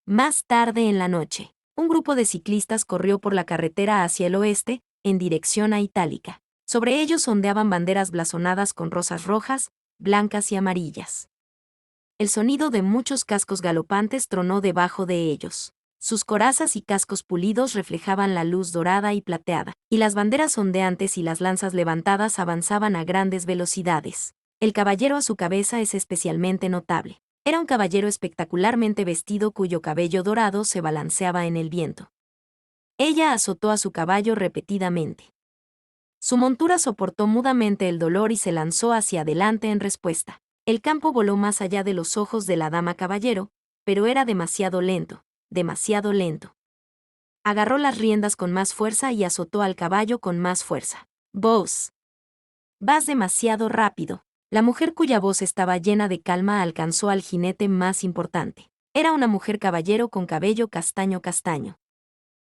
Más tarde en la noche, un grupo de ciclistas corrió por la carretera hacia el oeste, en dirección a Itálica. Sobre ellos ondeaban banderas blasonadas con rosas rojas, blancas y amarillas. El sonido de muchos cascos galopantes tronó debajo de ellos. Sus corazas y cascos pulidos reflejaban la luz dorada y plateada, y las banderas ondeantes y las lanzas levantadas avanzaban a grandes velocidades. El caballero a su cabeza es especialmente notable. Era un caballero espectacularmente vestido cuyo cabello dorado se balanceaba en el viento. Ella azotó a su caballo repetidamente. Su montura soportó mudamente el dolor y se lanzó hacia adelante en respuesta. El campo voló más allá de los ojos de la dama caballero, pero era demasiado lento, demasiado lento. Agarró las riendas con más fuerza y azotó al caballo con más fuerza. «Vos. Vas demasiado rápido». La mujer cuya voz estaba llena de calma alcanzó al jinete más importante. Era una mujer caballero con cabello castaño castaño.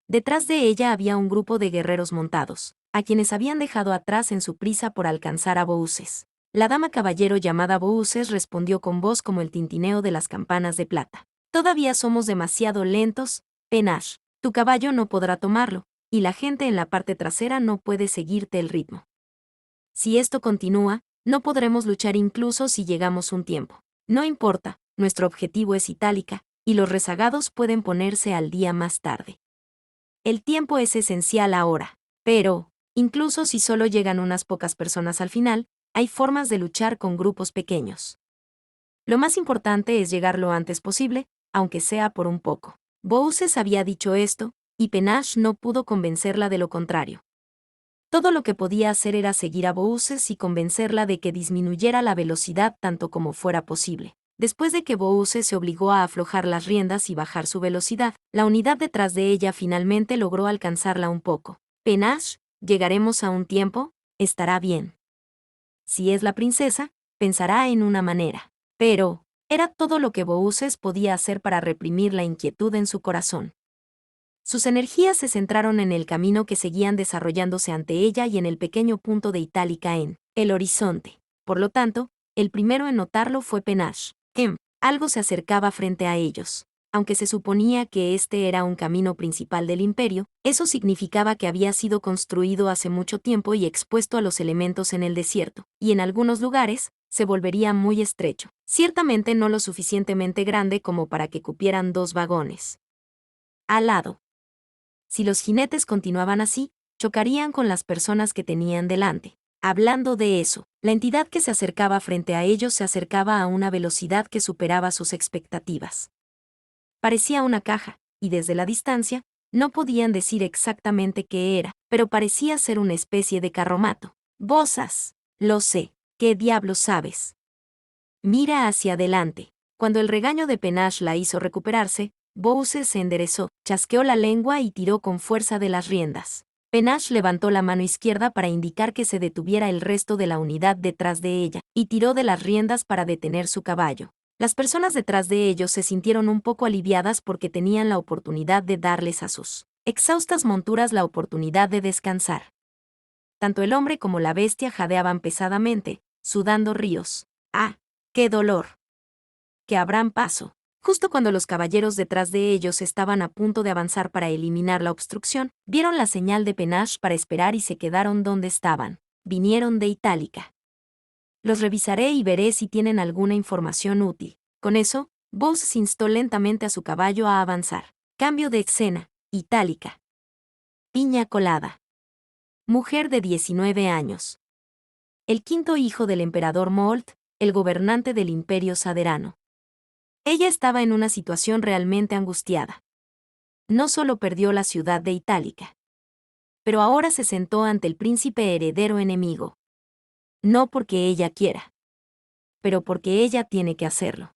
Detrás de ella había un grupo de guerreros montados, a quienes habían dejado atrás en su prisa por alcanzar a Bouses. La dama caballero llamada Bouses respondió con voz como el tintineo de las campanas de plata. «Todavía somos demasiado lentos, Panache. Tu caballo no podrá tomarlo, y la gente en la parte trasera no puede seguirte el ritmo. Si esto continúa, no podremos luchar incluso si llegamos un tiempo. No importa, nuestro objetivo es Itálica, y los rezagados pueden ponerse al día más tarde. El tiempo es esencial ahora, pero, incluso si solo llegan unas pocas personas al final, hay formas de luchar con grupos pequeños. Lo más importante es llegar lo antes posible, aunque sea por un poco». Bouses había dicho esto, y Panache no pudo convencerla de lo contrario. Todo lo que podía hacer era seguir a Bouses y convencerla de que disminuyera la velocidad tanto como fuera posible. Después de que Bouses se obligó a aflojar las riendas y bajar su velocidad, la unidad detrás de ella finalmente logró alcanzarla un poco. «Panache, llegaremos a un tiempo, estará bien. Si es la princesa, pensará en una manera». Pero, era todo lo que Bouses podía hacer para reprimir la inquietud en su corazón. Sus energías se centraron en el camino que seguían desarrollándose ante ella y en el pequeño punto de Itálica en el horizonte. Por lo tanto, el primero en notarlo fue Panache. Algo se acercaba frente a ellos. Aunque se suponía que este era un camino principal del imperio, eso significaba que había sido construido hace mucho tiempo y expuesto a los elementos en el desierto, y en algunos lugares, se volvería muy estrecho. Ciertamente no lo suficientemente grande como para que cupieran 2 vagones. Al lado. Si los jinetes continuaban así, chocarían con las personas que tenían delante. Hablando de eso, la entidad que se acercaba frente a ellos se acercaba a una velocidad que superaba sus expectativas. Parecía una caja, y desde la distancia, no podían decir exactamente qué era, pero parecía ser una especie de carromato. «Bosas. Lo sé. ¿Qué diablos sabes? Mira hacia adelante». Cuando el regaño de Panache la hizo recuperarse, Bouses se enderezó, chasqueó la lengua y tiró con fuerza de las riendas. Panache levantó la mano izquierda para indicar que se detuviera el resto de la unidad detrás de ella, y tiró de las riendas para detener su caballo. Las personas detrás de ellos se sintieron un poco aliviadas porque tenían la oportunidad de darles a sus exhaustas monturas la oportunidad de descansar. Tanto el hombre como la bestia jadeaban pesadamente, sudando ríos. ¡Ah, qué dolor! Que abran paso. Justo cuando los caballeros detrás de ellos estaban a punto de avanzar para eliminar la obstrucción, vieron la señal de Panache para esperar y se quedaron donde estaban. Vinieron de Itálica. «Los revisaré y veré si tienen alguna información útil». Con eso, Bouses instó lentamente a su caballo a avanzar. Cambio de escena. Itálica. Piña colada. Mujer de 19 años. El quinto hijo del emperador Molt, el gobernante del imperio saderano. Ella estaba en una situación realmente angustiada. No solo perdió la ciudad de Itálica, pero ahora se sentó ante el príncipe heredero enemigo. No porque ella quiera, pero porque ella tiene que hacerlo.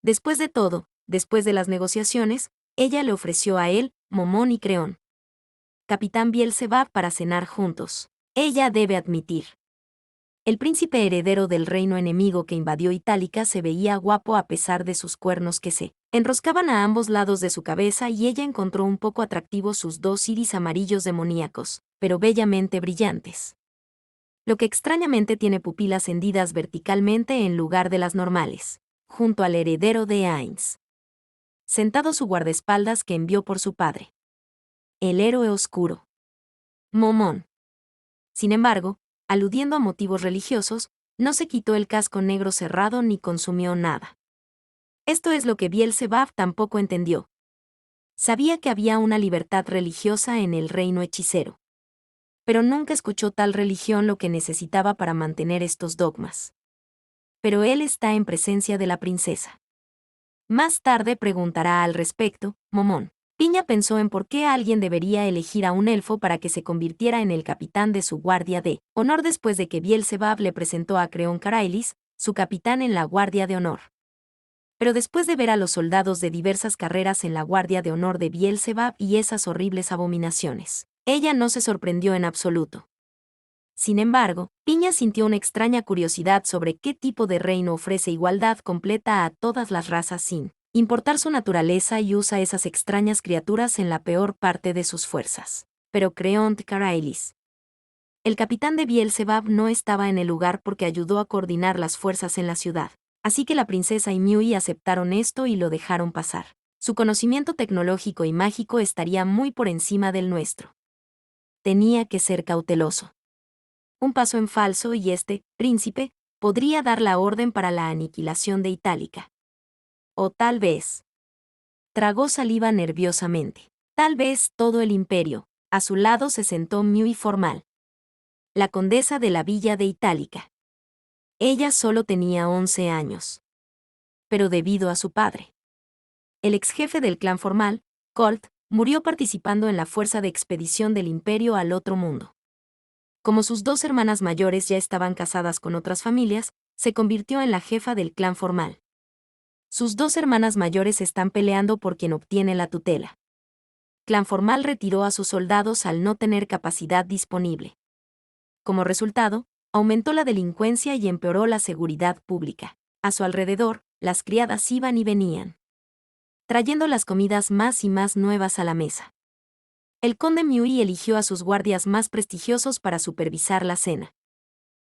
Después de todo, después de las negociaciones, ella le ofreció a él, Momón y Creón, capitán Bielzebub, para cenar juntos. Ella debe admitir. El príncipe heredero del reino enemigo que invadió Itálica se veía guapo a pesar de sus cuernos que se enroscaban a ambos lados de su cabeza, y ella encontró un poco atractivos sus 2 iris amarillos demoníacos, pero bellamente brillantes. Lo que extrañamente tiene pupilas hendidas verticalmente en lugar de las normales, junto al heredero de Ainz. sentado su guardaespaldas que envió por su padre. El héroe oscuro. Momón. Sin embargo, aludiendo a motivos religiosos, no se quitó el casco negro cerrado ni consumió nada. Esto es lo que Bielzebub tampoco entendió. Sabía que había una libertad religiosa en el reino hechicero. Pero nunca escuchó tal religión lo que necesitaba para mantener estos dogmas. Pero él está en presencia de la princesa. Más tarde preguntará al respecto, Momón. Piña pensó en por qué alguien debería elegir a un elfo para que se convirtiera en el capitán de su guardia de honor después de que Bielzebub le presentó a Creón Carailis, su capitán en la guardia de honor. Pero después de ver a los soldados de diversas carreras en la guardia de honor de Bielzebub y esas horribles abominaciones, ella no se sorprendió en absoluto. Sin embargo, Piña sintió una extraña curiosidad sobre qué tipo de reino ofrece igualdad completa a todas las razas sin importar su naturaleza y usa esas extrañas criaturas en la peor parte de sus fuerzas. Pero Creón Carailis, el capitán de Bielzebub, no estaba en el lugar porque ayudó a coordinar las fuerzas en la ciudad. Así que la princesa y Miui aceptaron esto y lo dejaron pasar. Su conocimiento tecnológico y mágico estaría muy por encima del nuestro. Tenía que ser cauteloso. Un paso en falso y este príncipe podría dar la orden para la aniquilación de Itálica. O tal vez. Tragó saliva nerviosamente. Tal vez todo el imperio. A su lado se sentó Miui formal. La condesa de la villa de Itálica. Ella solo tenía 11 años. Pero debido a su padre, el ex jefe del clan formal, Colt, murió participando en la fuerza de expedición del imperio al otro mundo. Como sus dos hermanas mayores ya estaban casadas con otras familias, se convirtió en la jefa del clan formal. Sus dos hermanas mayores están peleando por quien obtiene la tutela. Clan formal retiró a sus soldados al no tener capacidad disponible. Como resultado, aumentó la delincuencia y empeoró la seguridad pública. A su alrededor, las criadas iban y venían, trayendo las comidas más y más nuevas a la mesa. El conde Miui eligió a sus guardias más prestigiosos para supervisar la cena.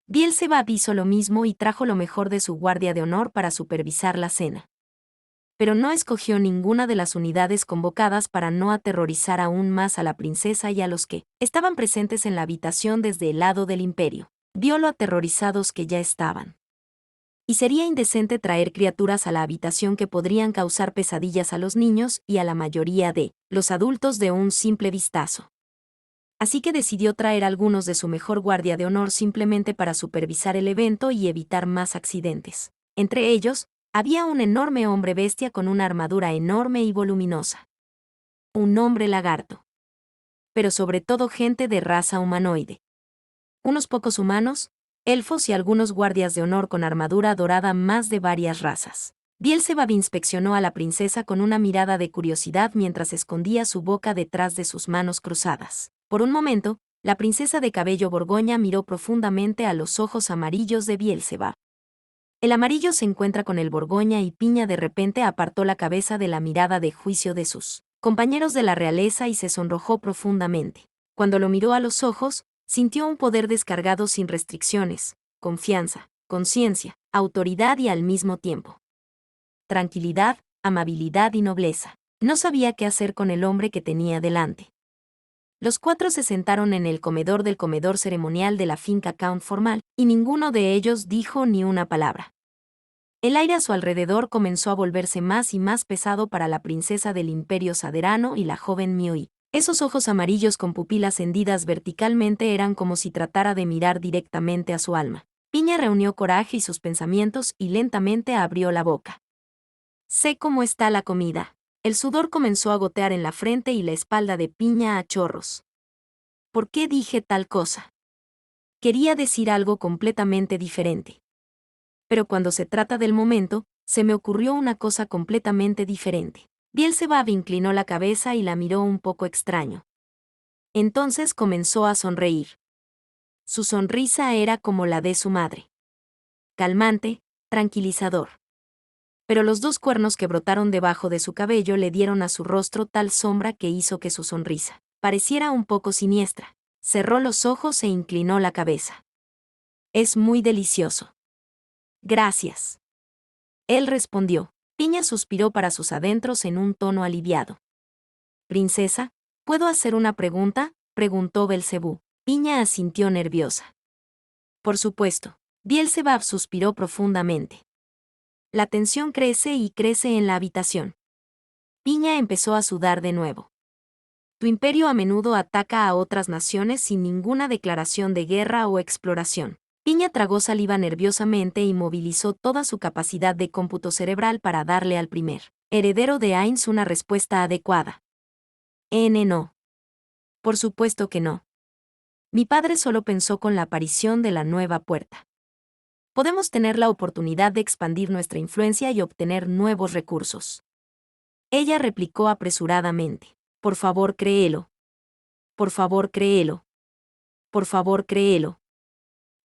Bielzebub hizo lo mismo y trajo lo mejor de su guardia de honor para supervisar la cena. Pero no escogió ninguna de las unidades convocadas para no aterrorizar aún más a la princesa y a los que estaban presentes en la habitación desde el lado del imperio. Vio lo aterrorizados que ya estaban. Y sería indecente traer criaturas a la habitación que podrían causar pesadillas a los niños y a la mayoría de los adultos de un simple vistazo. Así que decidió traer algunos de su mejor guardia de honor simplemente para supervisar el evento y evitar más accidentes. Entre ellos, había un enorme hombre bestia con una armadura enorme y voluminosa. Un hombre lagarto. Pero sobre todo gente de raza humanoide. Unos pocos humanos, elfos y algunos guardias de honor con armadura dorada más de varias razas. Bielzebub inspeccionó a la princesa con una mirada de curiosidad mientras escondía su boca detrás de sus manos cruzadas. Por un momento, la princesa de cabello borgoña miró profundamente a los ojos amarillos de Bielzebub. El amarillo se encuentra con el borgoña y Piña de repente apartó la cabeza de la mirada de juicio de sus compañeros de la realeza y se sonrojó profundamente. Cuando lo miró a los ojos, sintió un poder descargado sin restricciones, confianza, conciencia, autoridad y al mismo tiempo tranquilidad, amabilidad y nobleza. No sabía qué hacer con el hombre que tenía delante. Los cuatro se sentaron en el comedor del comedor ceremonial de la finca Count Formal, y ninguno de ellos dijo ni una palabra. El aire a su alrededor comenzó a volverse más y más pesado para la princesa del Imperio Saderano y la joven Miui. Esos ojos amarillos con pupilas hendidas verticalmente eran como si tratara de mirar directamente a su alma. Piña reunió coraje y sus pensamientos y lentamente abrió la boca. Sé cómo está la comida. El sudor comenzó a gotear en la frente y la espalda de Piña a chorros. ¿Por qué dije tal cosa? Quería decir algo completamente diferente. Pero cuando se trata del momento, se me ocurrió una cosa completamente diferente. Bielzebub inclinó la cabeza y la miró un poco extraño. Entonces comenzó a sonreír. Su sonrisa era como la de su madre. Calmante, tranquilizador. Pero los dos cuernos que brotaron debajo de su cabello le dieron a su rostro tal sombra que hizo que su sonrisa pareciera un poco siniestra. Cerró los ojos e inclinó la cabeza. Es muy delicioso. Gracias. Él respondió. Piña suspiró para sus adentros en un tono aliviado. Princesa, ¿puedo hacer una pregunta?, preguntó Belcebú. Piña asintió nerviosa. Por supuesto. Beelzebub suspiró profundamente. La tensión crece y crece en la habitación. Piña empezó a sudar de nuevo. Tu imperio a menudo ataca a otras naciones sin ninguna declaración de guerra o exploración. Piña tragó saliva nerviosamente y movilizó toda su capacidad de cómputo cerebral para darle al primer heredero de Ainz una respuesta adecuada. No. Por supuesto que no. Mi padre solo pensó con la aparición de la nueva puerta. Podemos tener la oportunidad de expandir nuestra influencia y obtener nuevos recursos. Ella replicó apresuradamente. Por favor, créelo. Por favor, créelo. Por favor, créelo.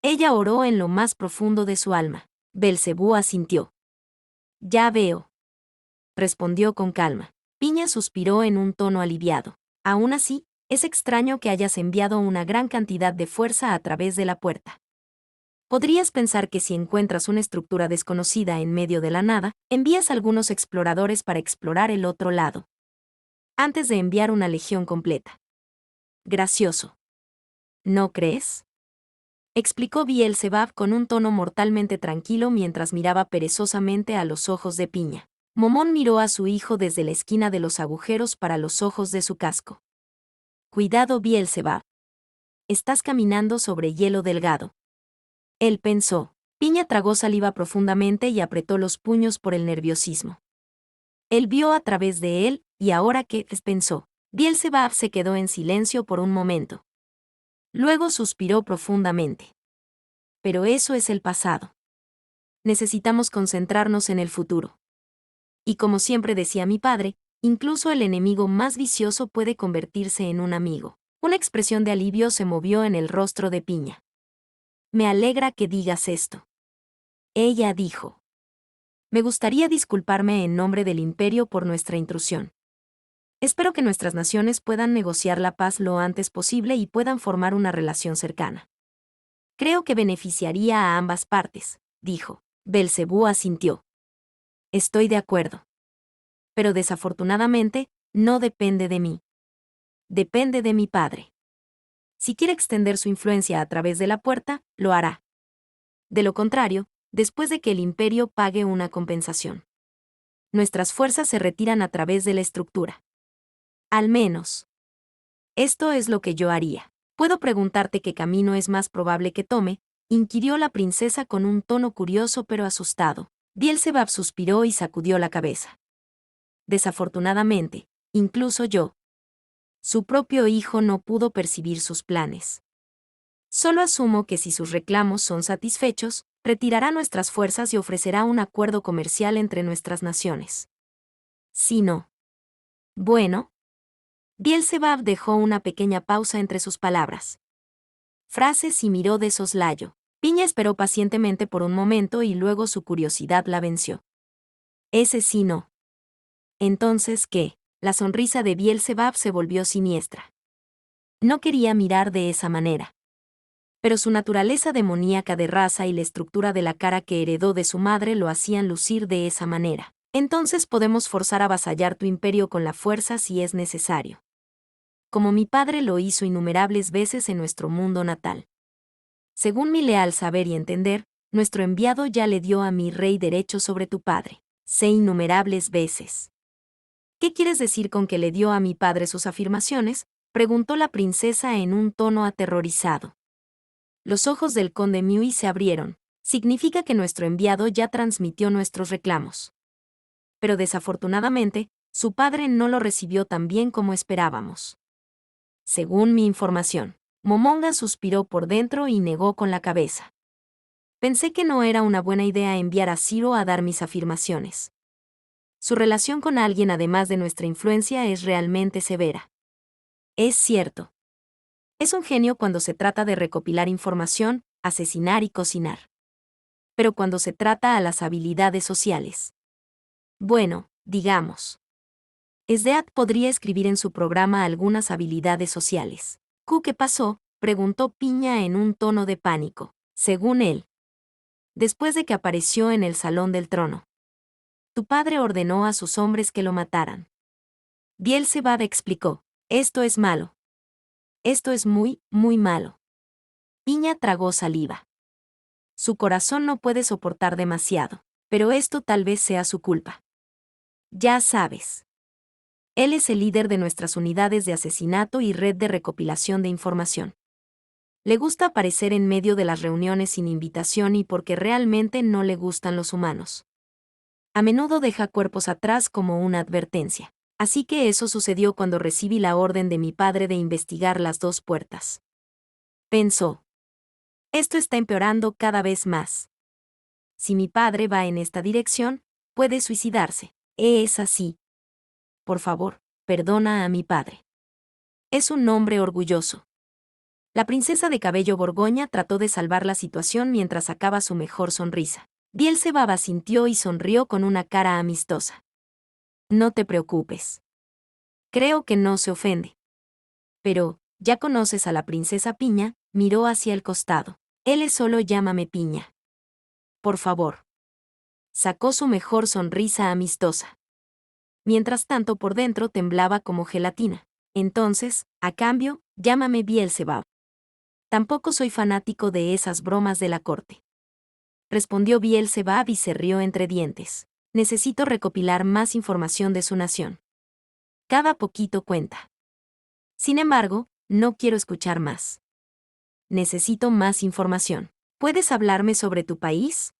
Ella oró en lo más profundo de su alma. Belcebú asintió. Ya veo. Respondió con calma. Piña suspiró en un tono aliviado. Aún así, es extraño que hayas enviado una gran cantidad de fuerza a través de la puerta. Podrías pensar que si encuentras una estructura desconocida en medio de la nada, envías algunos exploradores para explorar el otro lado, antes de enviar una legión completa. Gracioso. ¿No crees? Explicó Beelzebub con un tono mortalmente tranquilo mientras miraba perezosamente a los ojos de Piña. Momón miró a su hijo desde la esquina de los agujeros para los ojos de su casco. Cuidado, Beelzebub. Estás caminando sobre hielo delgado. Él pensó. Piña tragó saliva profundamente y apretó los puños por el nerviosismo. Él vio a través de él, y ahora que pensó. Beelzebub se quedó en silencio por un momento. Luego suspiró profundamente. Pero eso es el pasado. Necesitamos concentrarnos en el futuro. Y como siempre decía mi padre, incluso el enemigo más vicioso puede convertirse en un amigo. Una expresión de alivio se movió en el rostro de Piña. Me alegra que digas esto. Ella dijo. Me gustaría disculparme en nombre del imperio por nuestra intrusión. Espero que nuestras naciones puedan negociar la paz lo antes posible y puedan formar una relación cercana. Creo que beneficiaría a ambas partes, dijo. Belcebú asintió. Estoy de acuerdo. Pero desafortunadamente, no depende de mí. Depende de mi padre. Si quiere extender su influencia a través de la puerta, lo hará. De lo contrario, después de que el imperio pague una compensación. Nuestras fuerzas se retiran a través de la estructura. Al menos. Esto es lo que yo haría. ¿Puedo preguntarte qué camino es más probable que tome?, inquirió la princesa con un tono curioso pero asustado. Beelzebub suspiró y sacudió la cabeza. Desafortunadamente, incluso yo. Su propio hijo no pudo percibir sus planes. Solo asumo que si sus reclamos son satisfechos, retirará nuestras fuerzas y ofrecerá un acuerdo comercial entre nuestras naciones. Si no. Bueno. Beelzebub dejó una pequeña pausa entre sus palabras. Frases y miró de soslayo. Piña esperó pacientemente por un momento y luego su curiosidad la venció. Ese sí no. Entonces, ¿qué? La sonrisa de Beelzebub se volvió siniestra. No quería mirar de esa manera. Pero su naturaleza demoníaca de raza y la estructura de la cara que heredó de su madre lo hacían lucir de esa manera. Entonces podemos forzar a avasallar tu imperio con la fuerza si es necesario. Como mi padre lo hizo innumerables veces en nuestro mundo natal. Según mi leal saber y entender, nuestro enviado ya le dio a mi rey derecho sobre tu padre. Sé innumerables veces. ¿Qué quieres decir con que le dio a mi padre sus afirmaciones?, preguntó la princesa en un tono aterrorizado. Los ojos del conde Mui se abrieron. Significa que nuestro enviado ya transmitió nuestros reclamos. Pero desafortunadamente, su padre no lo recibió tan bien como esperábamos. Según mi información, Momonga suspiró por dentro y negó con la cabeza. Pensé que no era una buena idea enviar a Ciro a dar mis afirmaciones. Su relación con alguien además de nuestra influencia es realmente severa. Es cierto. Es un genio cuando se trata de recopilar información, asesinar y cocinar. Pero cuando se trata a las habilidades sociales. Bueno, digamos. Sdeat podría escribir en su programa algunas habilidades sociales. ¿Qué pasó?, preguntó Piña en un tono de pánico. Según él. Después de que apareció en el Salón del Trono. Tu padre ordenó a sus hombres que lo mataran. Bielzebub explicó: esto es malo. Esto es muy, muy malo. Piña tragó saliva. Su corazón no puede soportar demasiado, pero esto tal vez sea su culpa. Ya sabes. Él es el líder de nuestras unidades de asesinato y red de recopilación de información. Le gusta aparecer en medio de las reuniones sin invitación y porque realmente no le gustan los humanos. A menudo deja cuerpos atrás como una advertencia. Así que eso sucedió cuando recibí la orden de mi padre de investigar las 2 puertas. Pensó: esto está empeorando cada vez más. Si mi padre va en esta dirección, puede suicidarse. Es así. Por favor, perdona a mi padre. Es un hombre orgulloso. La princesa de cabello Borgoña trató de salvar la situación mientras sacaba su mejor sonrisa. Bielzebub asintió y sonrió con una cara amistosa. No te preocupes. Creo que no se ofende. Pero, ya conoces a la princesa Piña, miró hacia el costado. Él es solo llámame Piña. Por favor. Sacó su mejor sonrisa amistosa. Mientras tanto por dentro temblaba como gelatina. Entonces, a cambio, llámame Bielzebub. Tampoco soy fanático de esas bromas de la corte. Respondió Bielzebub y se rió entre dientes. Necesito recopilar más información de su nación. Cada poquito cuenta. Sin embargo, no quiero escuchar más. Necesito más información. ¿Puedes hablarme sobre tu país?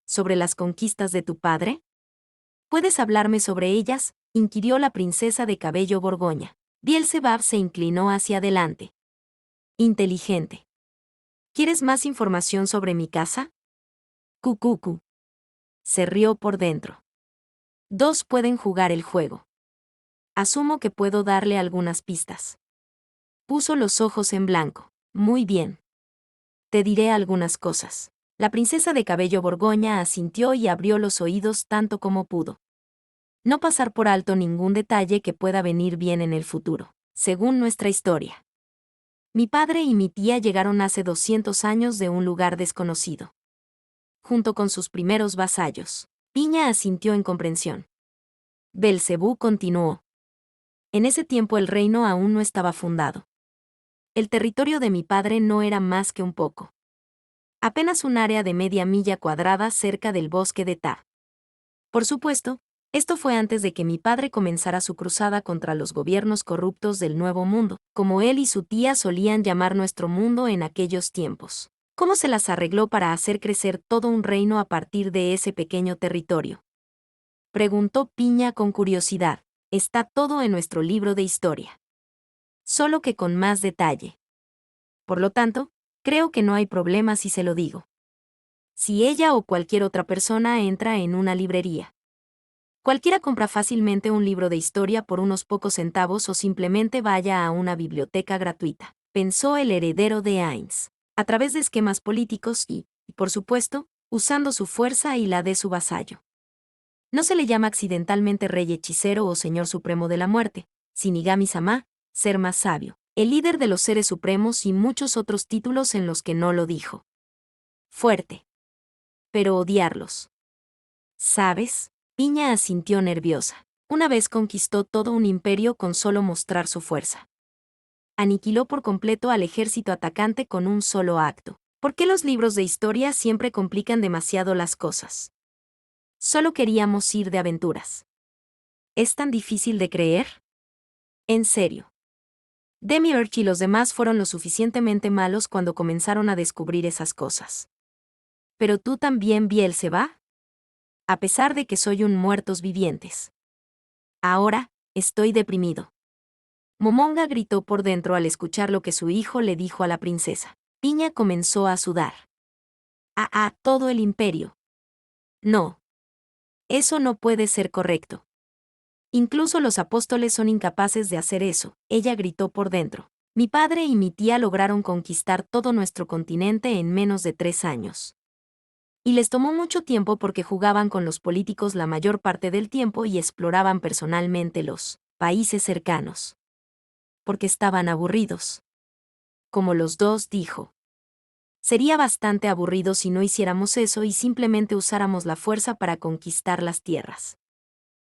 ¿Sobre las conquistas de tu padre? ¿Puedes hablarme sobre ellas?, inquirió la princesa de cabello Borgoña. Bielzebub se inclinó hacia adelante. Inteligente. ¿Quieres más información sobre mi casa? Cucucu. Se rió por dentro. 2 pueden jugar el juego. Asumo que puedo darle algunas pistas. Puso los ojos en blanco. Muy bien. Te diré algunas cosas. La princesa de cabello Borgoña asintió y abrió los oídos tanto como pudo. No pasar por alto ningún detalle que pueda venir bien en el futuro, según nuestra historia. Mi padre y mi tía llegaron hace 200 años de un lugar desconocido. Junto con sus primeros vasallos. Piña asintió en comprensión. Belcebú continuó. En ese tiempo el reino aún no estaba fundado. El territorio de mi padre no era más que un poco. Apenas un área de media milla cuadrada cerca del bosque de Ta. Por supuesto, esto fue antes de que mi padre comenzara su cruzada contra los gobiernos corruptos del Nuevo Mundo, como él y su tía solían llamar nuestro mundo en aquellos tiempos. ¿Cómo se las arregló para hacer crecer todo un reino a partir de ese pequeño territorio? Preguntó Piña con curiosidad. Está todo en nuestro libro de historia. Solo que con más detalle. Por lo tanto, creo que no hay problema si se lo digo. Si ella o cualquier otra persona entra en una librería. Cualquiera compra fácilmente un libro de historia por unos pocos centavos o simplemente vaya a una biblioteca gratuita, pensó el heredero de Ainz, a través de esquemas políticos y, por supuesto, usando su fuerza y la de su vasallo. No se le llama accidentalmente rey hechicero o señor supremo de la muerte, Shinigami-sama, ser más sabio, el líder de los seres supremos y muchos otros títulos en los que no lo dijo. Fuerte. Pero odiarlos. ¿Sabes? Piña asintió nerviosa. Una vez conquistó todo un imperio con solo mostrar su fuerza. Aniquiló por completo al ejército atacante con un solo acto. ¿Por qué los libros de historia siempre complican demasiado las cosas? Solo queríamos ir de aventuras. ¿Es tan difícil de creer? En serio. Demiurge y los demás fueron lo suficientemente malos cuando comenzaron a descubrir esas cosas. ¿Pero tú también, Bielzebub? A pesar de que soy un muertos vivientes. Ahora, estoy deprimido. Momonga gritó por dentro al escuchar lo que su hijo le dijo a la princesa. Piña comenzó a sudar. Todo el imperio. No. Eso no puede ser correcto. Incluso los apóstoles son incapaces de hacer eso, ella gritó por dentro. Mi padre y mi tía lograron conquistar todo nuestro continente en menos de 3 años. Y les tomó mucho tiempo porque jugaban con los políticos la mayor parte del tiempo y exploraban personalmente los países cercanos. Porque estaban aburridos. Como los dos dijo. Sería bastante aburrido si no hiciéramos eso y simplemente usáramos la fuerza para conquistar las tierras.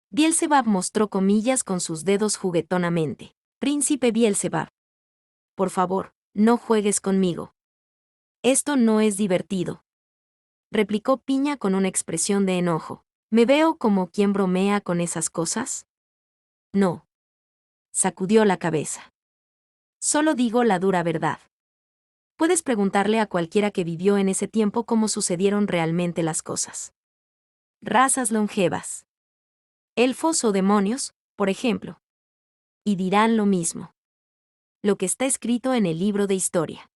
Bielzebub mostró comillas con sus dedos juguetonamente. Príncipe Bielzebub. Por favor, no juegues conmigo. Esto no es divertido. Replicó Piña con una expresión de enojo. ¿Me veo como quien bromea con esas cosas? No. Sacudió la cabeza. Solo digo la dura verdad. Puedes preguntarle a cualquiera que vivió en ese tiempo cómo sucedieron realmente las cosas. Razas longevas. Elfos o demonios, por ejemplo. Y dirán lo mismo. Lo que está escrito en el libro de historia.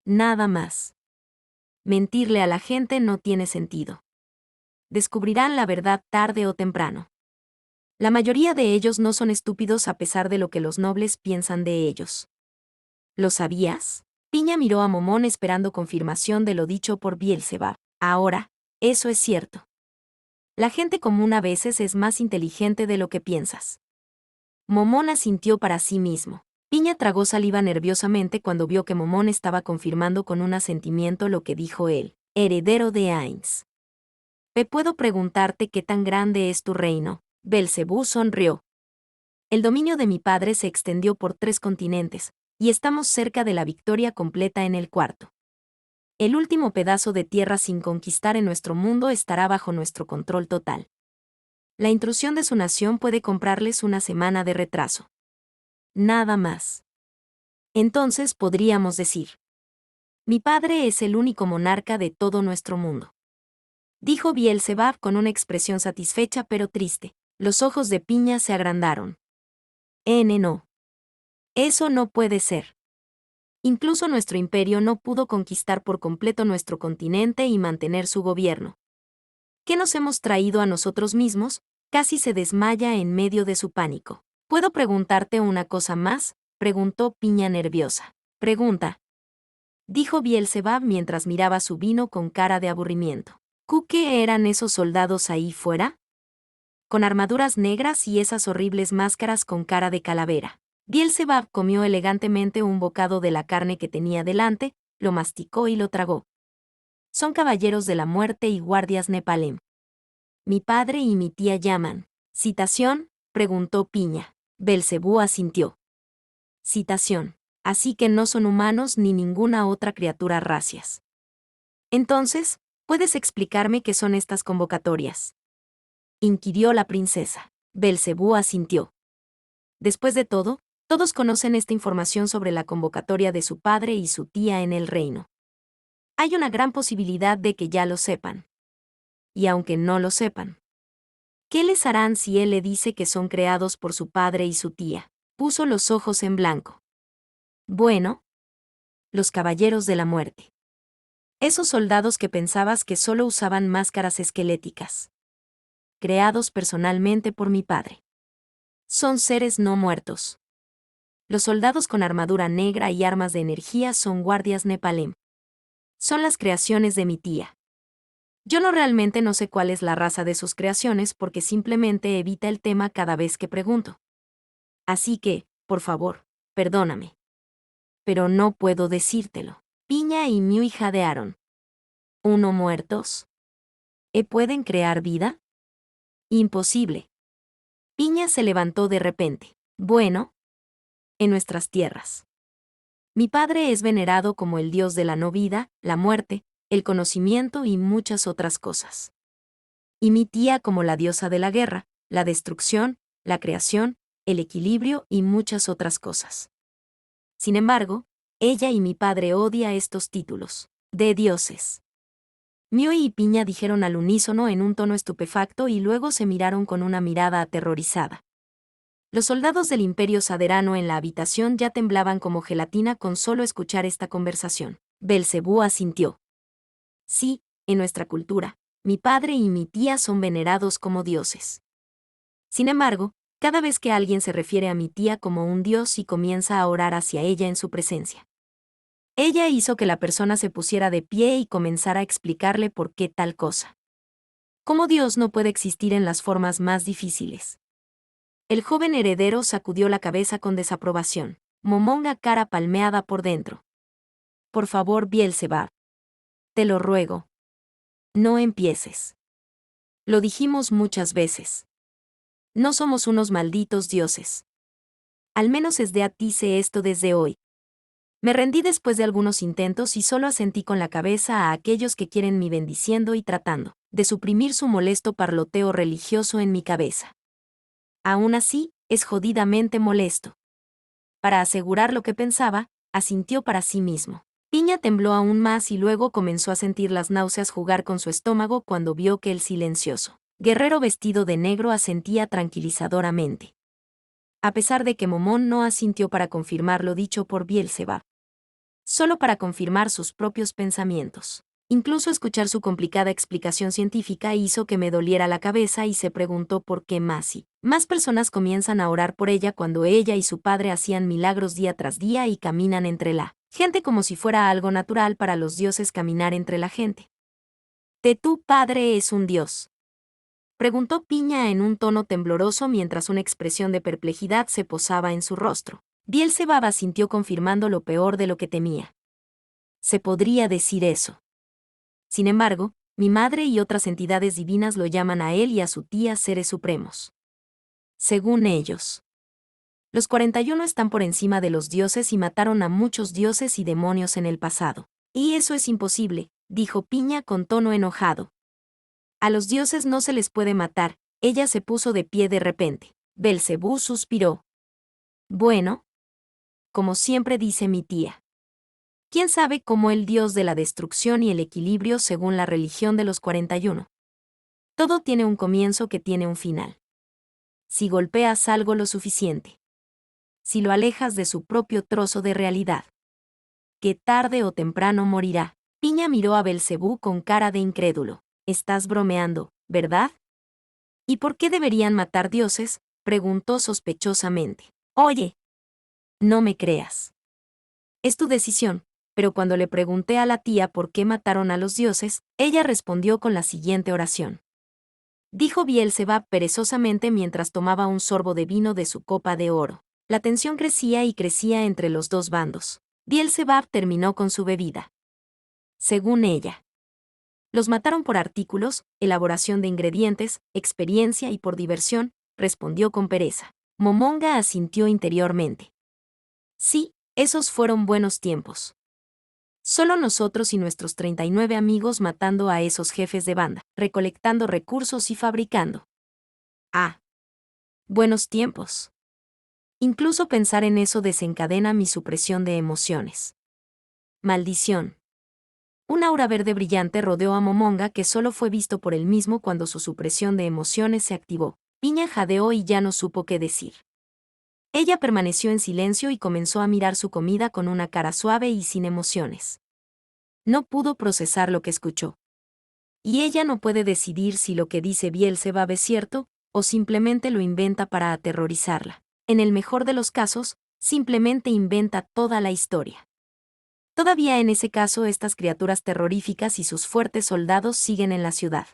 Nada más. Mentirle a la gente no tiene sentido. Descubrirán la verdad tarde o temprano. La mayoría de ellos no son estúpidos a pesar de lo que los nobles piensan de ellos. ¿Lo sabías? Piña miró a Momón esperando confirmación de lo dicho por Bielzebub. Ahora, eso es cierto. La gente común a veces es más inteligente de lo que piensas. Momón asintió para sí mismo. Piña tragó saliva nerviosamente cuando vio que Momón estaba confirmando con un asentimiento lo que dijo él, heredero de Ainz. ¿Puedo preguntarte qué tan grande es tu reino? Belcebú sonrió. El dominio de mi padre se extendió por 3 continentes, y estamos cerca de la victoria completa en el cuarto. El último pedazo de tierra sin conquistar en nuestro mundo estará bajo nuestro control total. La intrusión de su nación puede comprarles una semana de retraso. Nada más. Entonces podríamos decir: mi padre es el único monarca de todo nuestro mundo. Dijo Bielzebub con una expresión satisfecha pero triste. Los ojos de Piña se agrandaron. No. Eso no puede ser. Incluso nuestro imperio no pudo conquistar por completo nuestro continente y mantener su gobierno. ¿Qué nos hemos traído a nosotros mismos? Casi se desmaya en medio de su pánico. ¿Puedo preguntarte una cosa más?, preguntó Piña nerviosa. Pregunta. Dijo Bielzebub mientras miraba su vino con cara de aburrimiento. ¿Qué eran esos soldados ahí fuera? Con armaduras negras y esas horribles máscaras con cara de calavera. Bielzebub comió elegantemente un bocado de la carne que tenía delante, lo masticó y lo tragó. Son caballeros de la muerte y guardias Nepalem. Mi padre y mi tía llaman. ¿Citación?, preguntó Piña. Belcebú asintió. Citación. Así que no son humanos ni ninguna otra criatura racias. Entonces, ¿puedes explicarme qué son estas convocatorias?, inquirió la princesa. Belcebú asintió. Después de todo, todos conocen esta información sobre la convocatoria de su padre y su tía en el reino. Hay una gran posibilidad de que ya lo sepan. Y aunque no lo sepan, ¿qué les harán si él le dice que son creados por su padre y su tía? Puso los ojos en blanco. Bueno, los caballeros de la muerte. Esos soldados que pensabas que solo usaban máscaras esqueléticas. Creados personalmente por mi padre. Son seres no muertos. Los soldados con armadura negra y armas de energía son guardias Nepalem. Son las creaciones de mi tía. Yo realmente no sé cuál es la raza de sus creaciones porque simplemente evita el tema cada vez que pregunto. Así que, por favor, perdóname. Pero no puedo decírtelo. Piña y Miui jadearon. ¿Uno muertos? ¿Pueden crear vida? Imposible. Piña se levantó de repente. Bueno, en nuestras tierras. Mi padre es venerado como el dios de la no vida, la muerte, el conocimiento y muchas otras cosas. Y mi tía como la diosa de la guerra, la destrucción, la creación, el equilibrio y muchas otras cosas. Sin embargo, ella y mi padre odia estos títulos de dioses. Miui y Piña dijeron al unísono en un tono estupefacto y luego se miraron con una mirada aterrorizada. Los soldados del Imperio Saderano en la habitación ya temblaban como gelatina con solo escuchar esta conversación. Belcebú asintió. Sí, en nuestra cultura, mi padre y mi tía son venerados como dioses. Sin embargo, cada vez que alguien se refiere a mi tía como un dios y comienza a orar hacia ella en su presencia. Ella hizo que la persona se pusiera de pie y comenzara a explicarle por qué tal cosa. Cómo Dios no puede existir en las formas más difíciles. El joven heredero sacudió la cabeza con desaprobación. Momonga cara palmeada por dentro. por favor, Bielzebub. Te lo ruego. No empieces. Lo dijimos muchas veces. No somos unos malditos dioses. Al menos desde a ti sé esto desde hoy. Me rendí después de algunos intentos y solo asentí con la cabeza a aquellos que quieren mi bendiciendo y tratando de suprimir su molesto parloteo religioso en mi cabeza. Aún así, es jodidamente molesto. Para asegurar lo que pensaba, asintió para sí mismo. Piña tembló aún más y luego comenzó a sentir las náuseas jugar con su estómago cuando vio que el silencioso guerrero vestido de negro asentía tranquilizadoramente. A pesar de que Momón no asintió para confirmar lo dicho por Bielzebub. Solo para confirmar sus propios pensamientos. Incluso escuchar su complicada explicación científica hizo que me doliera la cabeza y se preguntó por qué más y más personas comienzan a orar por ella cuando ella y su padre hacían milagros día tras día y caminan entre la gente como si fuera algo natural para los dioses caminar entre la gente. ¿Tu padre es un dios?, preguntó Piña en un tono tembloroso mientras una expresión de perplejidad se posaba en su rostro. Bielzebub asintió confirmando lo peor de lo que temía. Se podría decir eso. Sin embargo, mi madre y otras entidades divinas lo llaman a él y a su tía seres supremos. Según ellos, los 41 están por encima de los dioses y mataron a muchos dioses y demonios en el pasado. Y eso es imposible, dijo Piña con tono enojado. A los dioses no se les puede matar. Ella se puso de pie de repente. Belcebú suspiró. Bueno, como siempre dice mi tía. ¿Quién sabe cómo el dios de la destrucción y el equilibrio según la religión de los 41? Todo tiene un comienzo que tiene un final. Si golpeas algo lo suficiente. Si lo alejas de su propio trozo de realidad. Que tarde o temprano morirá. Piña miró a Belcebú con cara de incrédulo. Estás bromeando, ¿verdad? ¿Y por qué deberían matar dioses?, preguntó sospechosamente. Oye. No me creas. Es tu decisión. Pero cuando le pregunté a la tía por qué mataron a los dioses, ella respondió con la siguiente oración. Dijo Bielzebub perezosamente mientras tomaba un sorbo de vino de su copa de oro. La tensión crecía y crecía entre los dos bandos. Bielzebub terminó con su bebida. Según ella. Los mataron por artículos, elaboración de ingredientes, experiencia y por diversión, respondió con pereza. Momonga asintió interiormente. Sí, esos fueron buenos tiempos. Solo nosotros y nuestros 39 amigos matando a esos jefes de banda, recolectando recursos y fabricando. Ah. Buenos tiempos. Incluso pensar en eso desencadena mi supresión de emociones. Maldición. Un aura verde brillante rodeó a Momonga que solo fue visto por él mismo cuando su supresión de emociones se activó. Piña jadeó y ya no supo qué decir. Ella permaneció en silencio y comenzó a mirar su comida con una cara suave y sin emociones. No pudo procesar lo que escuchó. Y ella no puede decidir si lo que dice Bielzebub es cierto, o simplemente lo inventa para aterrorizarla. En el mejor de los casos, simplemente inventa toda la historia. Todavía en ese caso estas criaturas terroríficas y sus fuertes soldados siguen en la ciudad.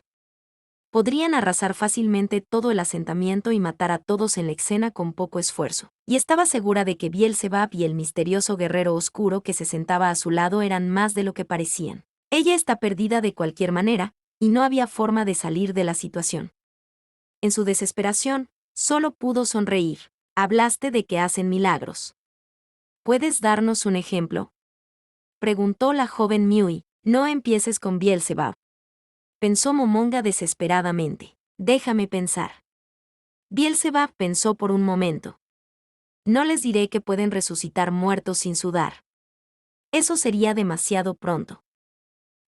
Podrían arrasar fácilmente todo el asentamiento y matar a todos en la escena con poco esfuerzo. Y estaba segura de que Bielzebub y el misterioso guerrero oscuro que se sentaba a su lado eran más de lo que parecían. Ella está perdida de cualquier manera, y no había forma de salir de la situación. En su desesperación, solo pudo sonreír. Hablaste de que hacen milagros. ¿Puedes darnos un ejemplo?, preguntó la joven Miui. No empieces con Bielzebub. Pensó Momonga desesperadamente. Déjame pensar. Bielzebub pensó por un momento. No les diré que pueden resucitar muertos sin sudar. Eso sería demasiado pronto.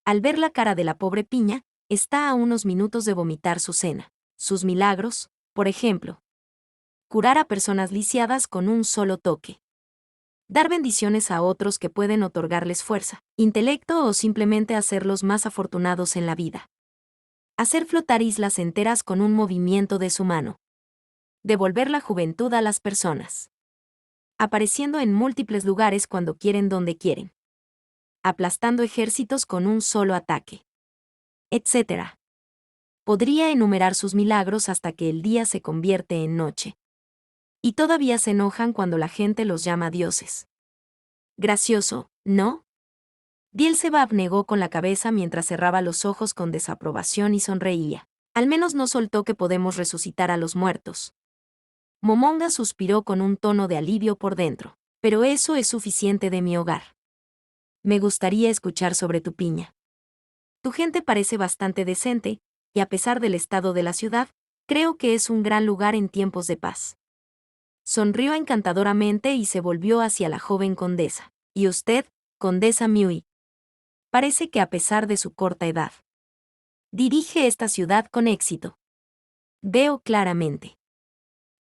Al ver la cara de la pobre Piña, está a unos minutos de vomitar su cena. Sus milagros, por ejemplo. Curar a personas lisiadas con un solo toque. Dar bendiciones a otros que pueden otorgarles fuerza, intelecto o simplemente hacerlos más afortunados en la vida. Hacer flotar islas enteras con un movimiento de su mano. Devolver la juventud a las personas. Apareciendo en múltiples lugares cuando quieren donde quieren. Aplastando ejércitos con un solo ataque. Etc. Podría enumerar sus milagros hasta que el día se convierte en noche. Y todavía se enojan cuando la gente los llama dioses. Gracioso, ¿no? Beelzebub negó con la cabeza mientras cerraba los ojos con desaprobación y sonreía. Al menos no soltó que podemos resucitar a los muertos. Momonga suspiró con un tono de alivio por dentro. Pero eso es suficiente de mi hogar. Me gustaría escuchar sobre tu piña. Tu gente parece bastante decente, y a pesar del estado de la ciudad, creo que es un gran lugar en tiempos de paz. Sonrió encantadoramente y se volvió hacia la joven condesa. ¿Y usted, condesa Mui? Parece que a pesar de su corta edad, dirige esta ciudad con éxito. Veo claramente.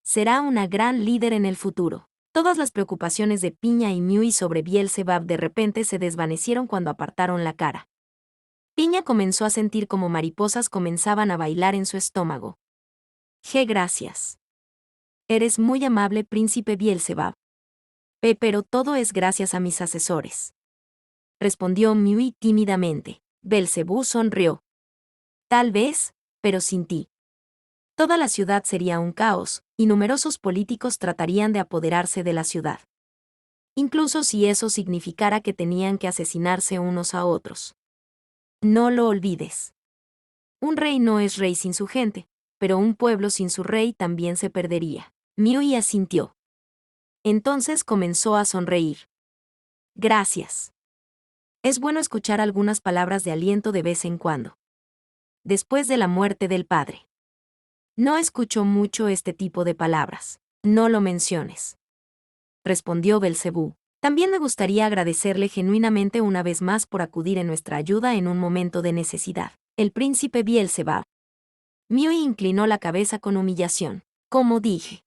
Será una gran líder en el futuro. Todas las preocupaciones de Piña y Mui sobre Beelzebub de repente se desvanecieron cuando apartaron la cara. Piña comenzó a sentir como mariposas comenzaban a bailar en su estómago. Gracias. Eres muy amable, príncipe Beelzebub. Pero todo es gracias a mis asesores. Respondió Mui tímidamente. Beelzebub sonrió. Tal vez, pero sin ti. Toda la ciudad sería un caos, y numerosos políticos tratarían de apoderarse de la ciudad. Incluso si eso significara que tenían que asesinarse unos a otros. No lo olvides. Un rey no es rey sin su gente, pero un pueblo sin su rey también se perdería. Mui asintió. Entonces comenzó a sonreír. Gracias. Es bueno escuchar algunas palabras de aliento de vez en cuando. Después de la muerte del padre. No escucho mucho este tipo de palabras. No lo menciones. Respondió Belcebú. También me gustaría agradecerle genuinamente una vez más por acudir en nuestra ayuda en un momento de necesidad. El príncipe Beelzebub. Mui inclinó la cabeza con humillación. Como dije.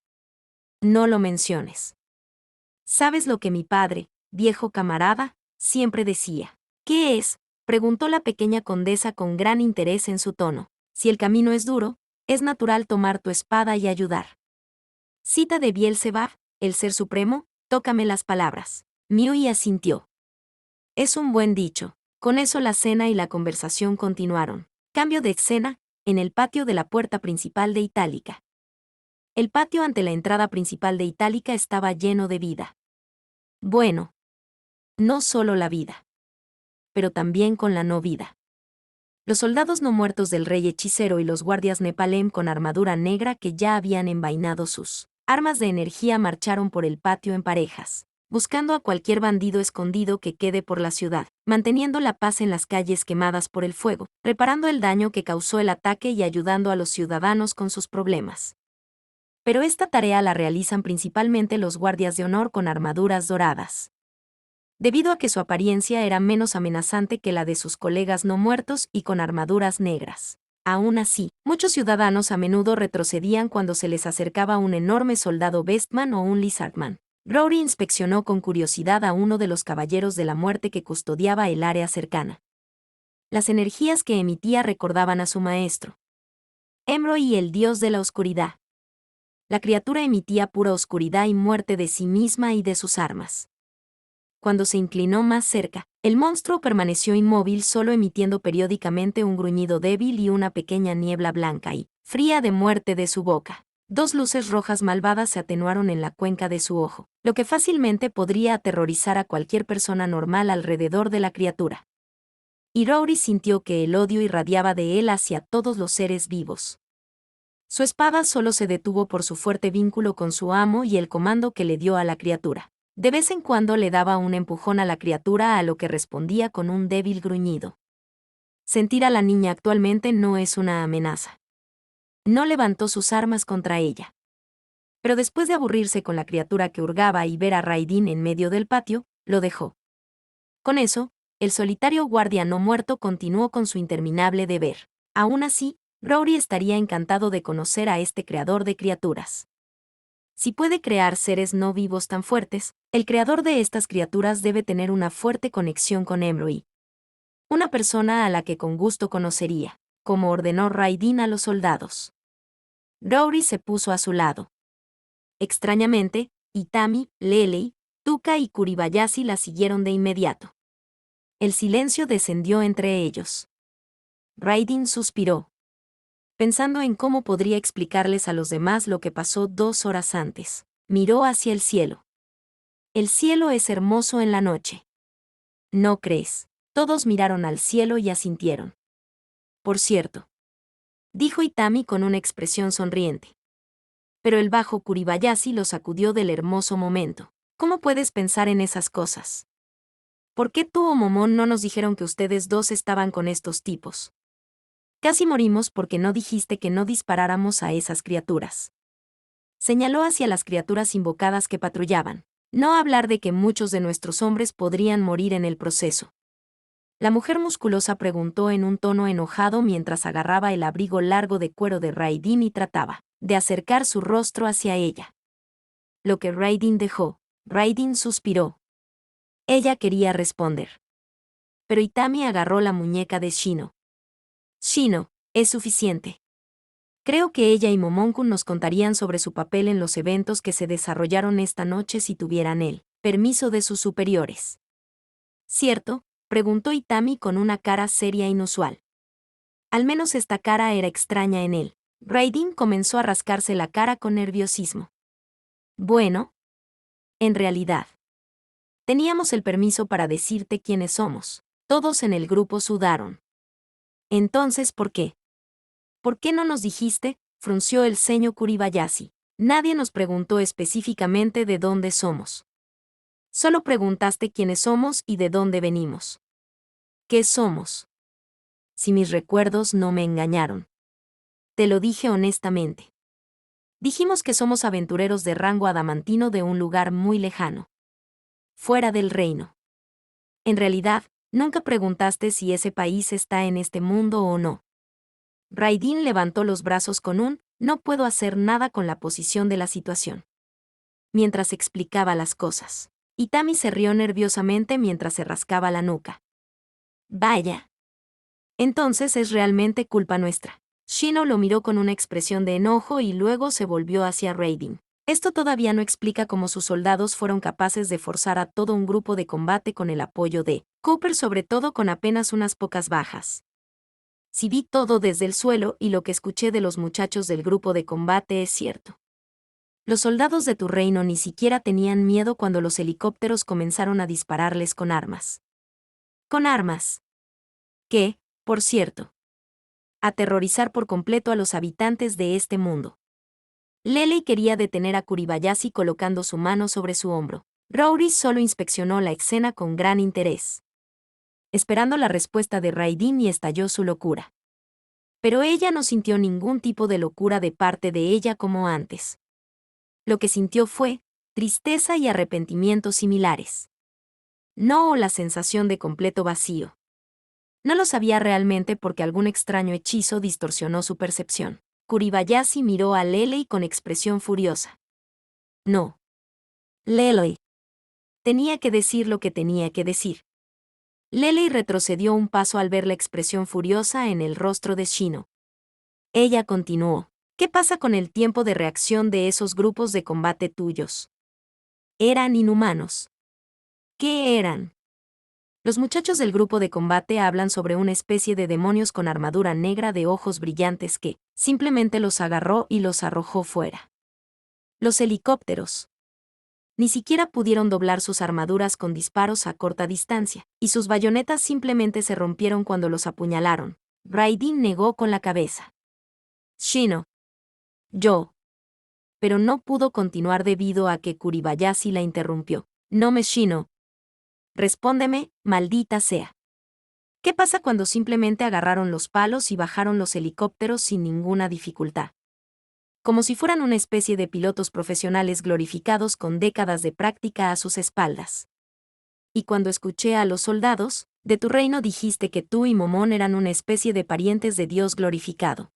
No lo menciones. ¿Sabes lo que mi padre, viejo camarada, siempre decía? ¿Qué es? Preguntó la pequeña condesa con gran interés en su tono. Si el camino es duro, es natural tomar tu espada y ayudar. Cita de Beelzebub, el ser supremo, tócame las palabras. Mui asintió. Es un buen dicho. Con eso la cena y la conversación continuaron. Cambio de escena, en el patio de la puerta principal de Itálica. El patio ante la entrada principal de Itálica estaba lleno de vida. Bueno, no solo la vida, pero también con la no vida. Los soldados no muertos del rey hechicero y los guardias Nepalem con armadura negra que ya habían envainado sus armas de energía marcharon por el patio en parejas, buscando a cualquier bandido escondido que quede por la ciudad, manteniendo la paz en las calles quemadas por el fuego, reparando el daño que causó el ataque y ayudando a los ciudadanos con sus problemas. Pero esta tarea la realizan principalmente los guardias de honor con armaduras doradas. Debido a que su apariencia era menos amenazante que la de sus colegas no muertos y con armaduras negras. Aún así, muchos ciudadanos a menudo retrocedían cuando se les acercaba un enorme soldado Bestman o un Lizardman. Rory inspeccionó con curiosidad a uno de los caballeros de la muerte que custodiaba el área cercana. Las energías que emitía recordaban a su maestro. Emroy, el dios de la oscuridad. La criatura emitía pura oscuridad y muerte de sí misma y de sus armas. Cuando se inclinó más cerca, el monstruo permaneció inmóvil, solo emitiendo periódicamente un gruñido débil y una pequeña niebla blanca y fría de muerte de su boca. Dos luces rojas malvadas se atenuaron en la cuenca de su ojo, lo que fácilmente podría aterrorizar a cualquier persona normal alrededor de la criatura. Y Rory sintió que el odio irradiaba de él hacia todos los seres vivos. Su espada solo se detuvo por su fuerte vínculo con su amo y el comando que le dio a la criatura. De vez en cuando le daba un empujón a la criatura, a lo que respondía con un débil gruñido. Sentir a la niña actualmente no es una amenaza. No levantó sus armas contra ella. Pero después de aburrirse con la criatura que hurgaba y ver a Raidin en medio del patio, lo dejó. Con eso, el solitario guardia no muerto continuó con su interminable deber. Aún así, Rory estaría encantado de conocer a este creador de criaturas. Si puede crear seres no vivos tan fuertes, el creador de estas criaturas debe tener una fuerte conexión con Emroy. Una persona a la que con gusto conocería, como ordenó Raidin a los soldados. Rory se puso a su lado. Extrañamente, Itami, Lelei, Tuka y Kuribayashi la siguieron de inmediato. El silencio descendió entre ellos. Raidin suspiró, pensando en cómo podría explicarles a los demás lo que pasó 2 horas antes. Miró hacia el cielo. El cielo es hermoso en la noche. ¿No crees? Todos miraron al cielo y asintieron. Por cierto, dijo Itami con una expresión sonriente. Pero el bajo Kuribayashi lo sacudió del hermoso momento. ¿Cómo puedes pensar en esas cosas? ¿Por qué tú o Momón no nos dijeron que ustedes dos estaban con estos tipos? Casi morimos porque no dijiste que no disparáramos a esas criaturas. Señaló hacia las criaturas invocadas que patrullaban. No hablar de que muchos de nuestros hombres podrían morir en el proceso. La mujer musculosa preguntó en un tono enojado mientras agarraba el abrigo largo de cuero de Raidin y trataba de acercar su rostro hacia ella. Lo que Raidin dejó. Raidin suspiró. Ella quería responder. Pero Itami agarró la muñeca de Shino. Shino, es suficiente. Creo que ella y Momonkun nos contarían sobre su papel en los eventos que se desarrollaron esta noche si tuvieran el permiso de sus superiores. ¿Cierto?, preguntó Itami con una cara seria e inusual. Al menos esta cara era extraña en él. Raidin comenzó a rascarse la cara con nerviosismo. Bueno, en realidad, teníamos el permiso para decirte quiénes somos. Todos en el grupo sudaron. Entonces, ¿por qué? ¿Por qué no nos dijiste?, frunció el ceño Kuribayashi. Nadie nos preguntó específicamente de dónde somos. Solo preguntaste quiénes somos y de dónde venimos. ¿Qué somos? Si mis recuerdos no me engañaron. Te lo dije honestamente. Dijimos que somos aventureros de rango adamantino de un lugar muy lejano. Fuera del reino. En realidad, nunca preguntaste si ese país está en este mundo o no. Raidin levantó los brazos con un «no puedo hacer nada con la posición de la situación». Mientras explicaba las cosas. Itami se rió nerviosamente mientras se rascaba la nuca. Vaya. Entonces es realmente culpa nuestra. Shino lo miró con una expresión de enojo y luego se volvió hacia Raidin. Esto todavía no explica cómo sus soldados fueron capaces de forzar a todo un grupo de combate con el apoyo de Cooper, sobre todo con apenas unas pocas bajas. Si vi todo desde el suelo y lo que escuché de los muchachos del grupo de combate es cierto. Los soldados de tu reino ni siquiera tenían miedo cuando los helicópteros comenzaron a dispararles con armas. Con armas. Que, por cierto, aterrorizar por completo a los habitantes de este mundo. Lelei quería detener a Kuribayashi colocando su mano sobre su hombro. Rory solo inspeccionó la escena con gran interés, esperando la respuesta de Raidin, y estalló su locura. Pero ella no sintió ningún tipo de locura de parte de ella como antes. Lo que sintió fue tristeza y arrepentimiento similares. No la sensación de completo vacío. No lo sabía realmente porque algún extraño hechizo distorsionó su percepción. Kuribayashi miró a Lelei con expresión furiosa. No. Lelei. Tenía que decir lo que tenía que decir. Lelei retrocedió un paso al ver la expresión furiosa en el rostro de Shino. Ella continuó. ¿Qué pasa con el tiempo de reacción de esos grupos de combate tuyos? Eran inhumanos. ¿Qué eran? Los muchachos del grupo de combate hablan sobre una especie de demonios con armadura negra de ojos brillantes que simplemente los agarró y los arrojó fuera. Los helicópteros. Ni siquiera pudieron doblar sus armaduras con disparos a corta distancia, y sus bayonetas simplemente se rompieron cuando los apuñalaron. Raidin negó con la cabeza. Shino. Yo. Pero no pudo continuar debido a que Kuribayashi la interrumpió. No me Shino. Respóndeme, maldita sea. ¿Qué pasa cuando simplemente agarraron los palos y bajaron los helicópteros sin ninguna dificultad? Como si fueran una especie de pilotos profesionales glorificados con décadas de práctica a sus espaldas. Y cuando escuché a los soldados de tu reino, dijiste que tú y Momón eran una especie de parientes de Dios glorificado.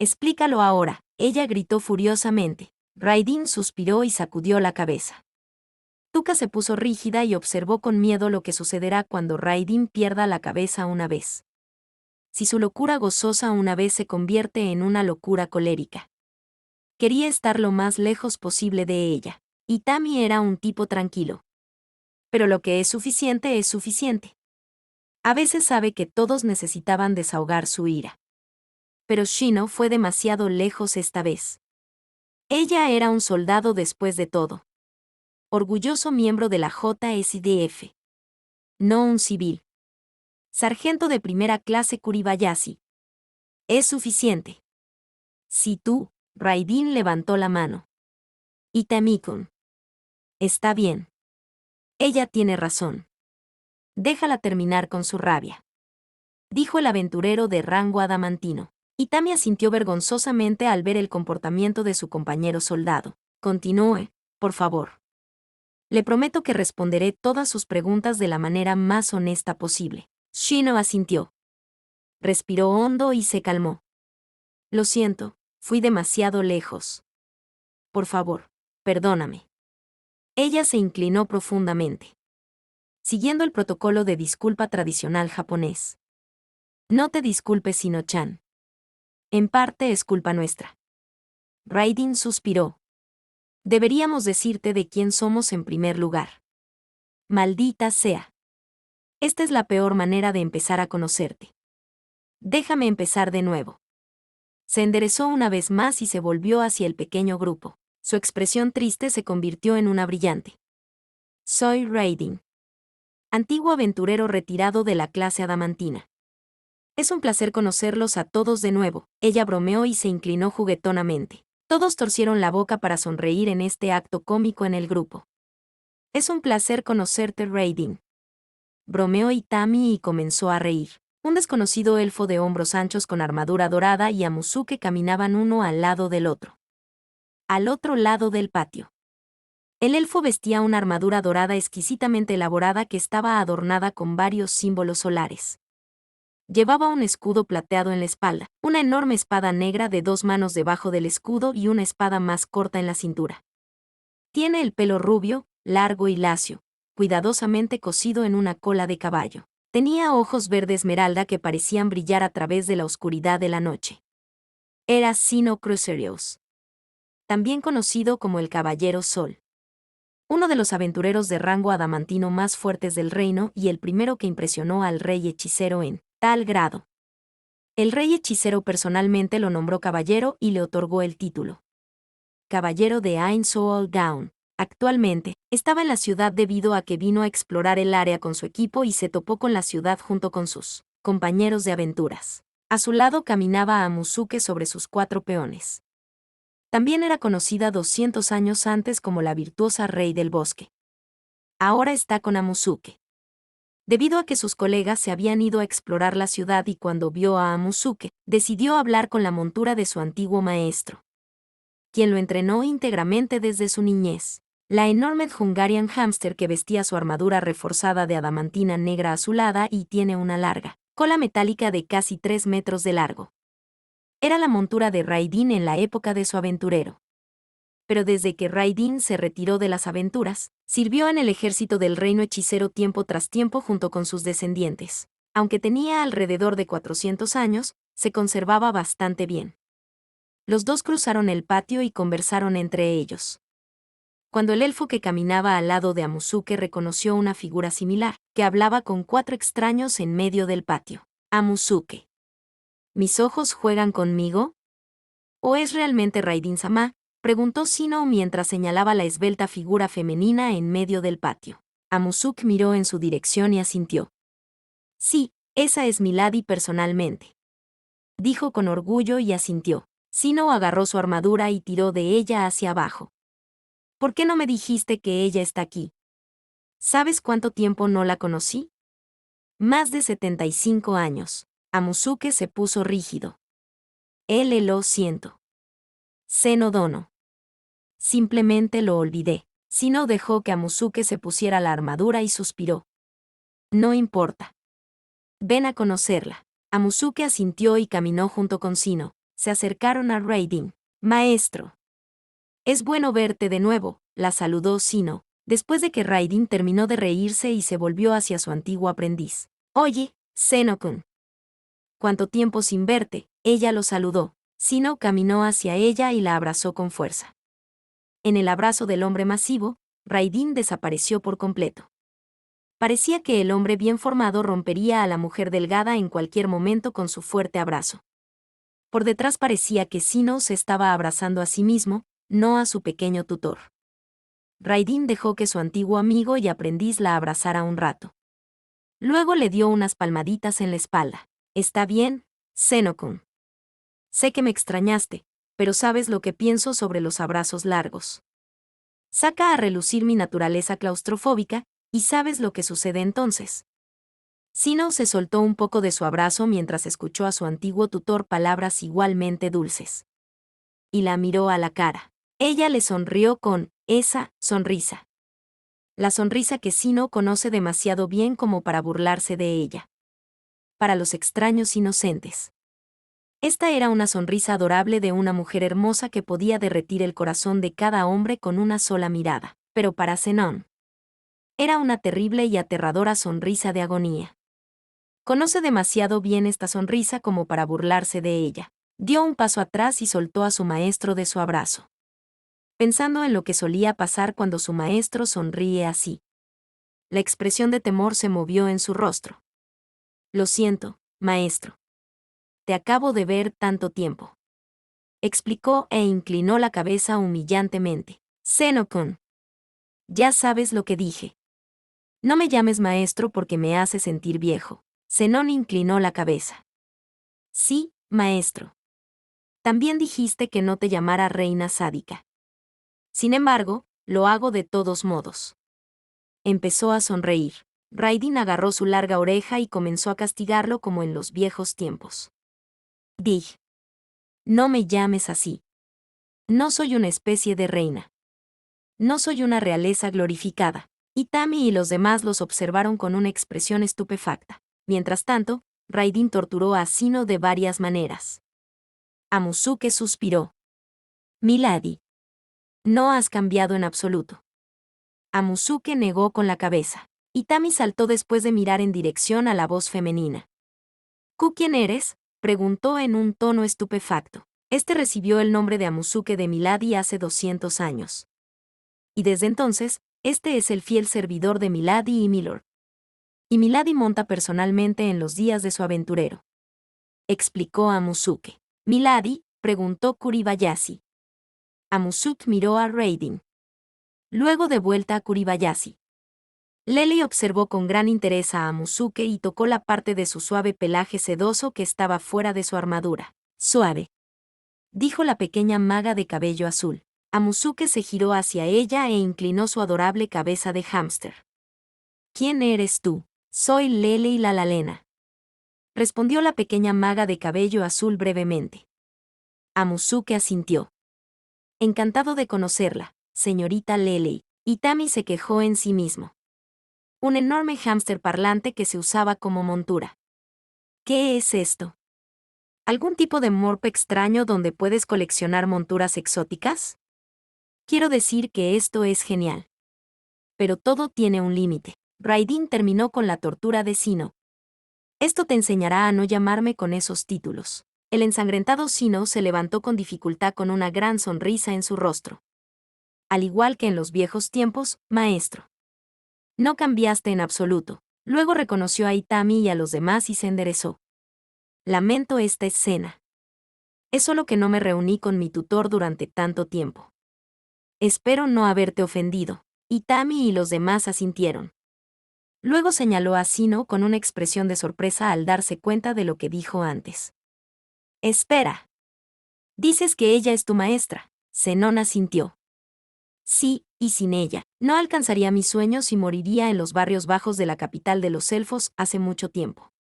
Explícalo ahora, ella gritó furiosamente. Raidin suspiró y sacudió la cabeza. Tuka se puso rígida y observó con miedo lo que sucederá cuando Raidin pierda la cabeza una vez. Si su locura gozosa una vez se convierte en una locura colérica. Quería estar lo más lejos posible de ella. Itami era un tipo tranquilo. Pero lo que es suficiente es suficiente. A veces sabe que todos necesitaban desahogar su ira. Pero Shino fue demasiado lejos esta vez. Ella era un soldado después de todo. Orgulloso miembro de la JSDF. No un civil. Sargento de primera clase Kuribayashi. Es suficiente. Si tú, Raidin levantó la mano. Itami-kun. Está bien. Ella tiene razón. Déjala terminar con su rabia. Dijo el aventurero de rango adamantino. Itami asintió vergonzosamente al ver el comportamiento de su compañero soldado. Continúe, por favor. Le prometo que responderé todas sus preguntas de la manera más honesta posible. Shino asintió. Respiró hondo y se calmó. Lo siento, fui demasiado lejos. Por favor, perdóname. Ella se inclinó profundamente. Siguiendo el protocolo de disculpa tradicional japonés. No te disculpes, Sino-chan. En parte es culpa nuestra. Raidin suspiró. Deberíamos decirte de quién somos en primer lugar. Maldita sea. Esta es la peor manera de empezar a conocerte. Déjame empezar de nuevo. Se enderezó una vez más y se volvió hacia el pequeño grupo. Su expresión triste se convirtió en una brillante. Soy Raidin. Antiguo aventurero retirado de la clase adamantina. Es un placer conocerlos a todos de nuevo. Ella bromeó y se inclinó juguetonamente. Todos torcieron la boca para sonreír en este acto cómico en el grupo. Es un placer conocerte, Raidin. Bromeó Itami y comenzó a reír. Un desconocido elfo de hombros anchos con armadura dorada y Amusuke caminaban uno al lado del otro. Al otro lado del patio. El elfo vestía una armadura dorada exquisitamente elaborada que estaba adornada con varios símbolos solares. Llevaba un escudo plateado en la espalda, una enorme espada negra de 2 manos debajo del escudo y una espada más corta en la cintura. Tiene el pelo rubio, largo y lacio, cuidadosamente cosido en una cola de caballo. Tenía ojos verde esmeralda que parecían brillar a través de la oscuridad de la noche. Era Sino Crucerius, también conocido como el Caballero Sol. Uno de los aventureros de rango adamantino más fuertes del reino y el primero que impresionó al rey hechicero en tal grado. El rey hechicero personalmente lo nombró caballero y le otorgó el título. Caballero de Ain Soul Down. Actualmente, estaba en la ciudad debido a que vino a explorar el área con su equipo y se topó con la ciudad junto con sus compañeros de aventuras. A su lado caminaba Amusuke sobre sus 4 peones. También era conocida 200 años antes como la virtuosa Rey del Bosque. Ahora está con Amusuke. Debido a que sus colegas se habían ido a explorar la ciudad y cuando vio a Amusuke, decidió hablar con la montura de su antiguo maestro, quien lo entrenó íntegramente desde su niñez. La enorme Hungarian Hamster que vestía su armadura reforzada de adamantina negra azulada y tiene una larga cola metálica de casi 3 metros de largo. Era la montura de Raidin en la época de su aventurero. Pero desde que Raidin se retiró de las aventuras, sirvió en el ejército del reino hechicero tiempo tras tiempo junto con sus descendientes. Aunque tenía alrededor de 400 años, se conservaba bastante bien. Los dos cruzaron el patio y conversaron entre ellos. Cuando el elfo que caminaba al lado de Amusuke reconoció una figura similar, que hablaba con 4 extraños en medio del patio. Amusuke. ¿Mis ojos juegan conmigo? ¿O es realmente Raidin-sama? Preguntó Sino mientras señalaba la esbelta figura femenina en medio del patio. Amusuke miró en su dirección y asintió. Sí, esa es mi lady personalmente. Dijo con orgullo y asintió. Sino agarró su armadura y tiró de ella hacia abajo. ¿Por qué no me dijiste que ella está aquí? ¿Sabes cuánto tiempo no la conocí? Más de 75 años. Amusuke se puso rígido. Lo siento. Seno dono. Simplemente lo olvidé. Sino dejó que Amusuke se pusiera la armadura y suspiró. No importa. Ven a conocerla. Amusuke asintió y caminó junto con Sino. Se acercaron a Raidin. Maestro. Es bueno verte de nuevo, la saludó Sino, después de que Raidin terminó de reírse y se volvió hacia su antiguo aprendiz. Oye, Seno-kun. ¿Cuánto tiempo sin verte? Ella lo saludó. Sino caminó hacia ella y la abrazó con fuerza. En el abrazo del hombre masivo, Raidin desapareció por completo. Parecía que el hombre bien formado rompería a la mujer delgada en cualquier momento con su fuerte abrazo. Por detrás parecía que Sino se estaba abrazando a sí mismo, no a su pequeño tutor. Raidin dejó que su antiguo amigo y aprendiz la abrazara un rato. Luego le dio unas palmaditas en la espalda. Está bien, Seno-kun. Sé que me extrañaste, pero sabes lo que pienso sobre los abrazos largos. Saca a relucir mi naturaleza claustrofóbica, y sabes lo que sucede entonces. Sino se soltó un poco de su abrazo mientras escuchó a su antiguo tutor palabras igualmente dulces. Y la miró a la cara. Ella le sonrió con esa sonrisa. La sonrisa que Sino conoce demasiado bien como para burlarse de ella. Para los extraños inocentes. Esta era una sonrisa adorable de una mujer hermosa que podía derretir el corazón de cada hombre con una sola mirada, pero para Zenón era una terrible y aterradora sonrisa de agonía. Conoce demasiado bien esta sonrisa como para burlarse de ella. Dio un paso atrás y soltó a su maestro de su abrazo. Pensando en lo que solía pasar cuando su maestro sonríe así. La expresión de temor se movió en su rostro. Lo siento, maestro. Te acabo de ver tanto tiempo. Explicó e inclinó la cabeza humillantemente. Seno-kun. Ya sabes lo que dije. No me llames maestro porque me hace sentir viejo. Zenón inclinó la cabeza. Sí, maestro. También dijiste que no te llamara reina sádica. Sin embargo, lo hago de todos modos. Empezó a sonreír. Raidin agarró su larga oreja y comenzó a castigarlo como en los viejos tiempos. Dig. No me llames así. No soy una especie de reina. No soy una realeza glorificada. Itami y los demás los observaron con una expresión estupefacta. Mientras tanto, Raidin torturó a Sino de varias maneras. Amusuke suspiró. Milady. No has cambiado en absoluto. Amusuke negó con la cabeza. Itami saltó después de mirar en dirección a la voz femenina. ¿Ku quién eres?, preguntó en un tono estupefacto. Este recibió el nombre de Amusuke de Milady hace 200 años. Y desde entonces, este es el fiel servidor de Milady y Milord. Y Milady monta personalmente en los días de su aventurero. Explicó Amusuke. Milady, preguntó Kuribayashi. Amusuke miró a Raidin. Luego de vuelta a Kuribayashi. Lely observó con gran interés a Amusuke y tocó la parte de su suave pelaje sedoso que estaba fuera de su armadura. Suave. Dijo la pequeña maga de cabello azul. Amusuke se giró hacia ella e inclinó su adorable cabeza de hámster. ¿Quién eres tú? Soy Lely la Lalena. Respondió la pequeña maga de cabello azul brevemente. Amusuke asintió. Encantado de conocerla, señorita Lely. Itami se quejó en sí mismo. Un enorme hámster parlante que se usaba como montura. ¿Qué es esto? ¿Algún tipo de morp extraño donde puedes coleccionar monturas exóticas? Quiero decir que esto es genial. Pero todo tiene un límite. Raidin terminó con la tortura de Sino. Esto te enseñará a no llamarme con esos títulos. El ensangrentado Sino se levantó con dificultad con una gran sonrisa en su rostro. Al igual que en los viejos tiempos, maestro. No cambiaste en absoluto. Luego reconoció a Itami y a los demás y se enderezó. Lamento esta escena. Es solo que no me reuní con mi tutor durante tanto tiempo. Espero no haberte ofendido. Itami y los demás asintieron. Luego señaló a Sino con una expresión de sorpresa al darse cuenta de lo que dijo antes. Espera. Dices que ella es tu maestra. Zenón asintió. Sí, y sin ella, no alcanzaría mis sueños y moriría en los barrios bajos de la capital de los elfos hace mucho tiempo.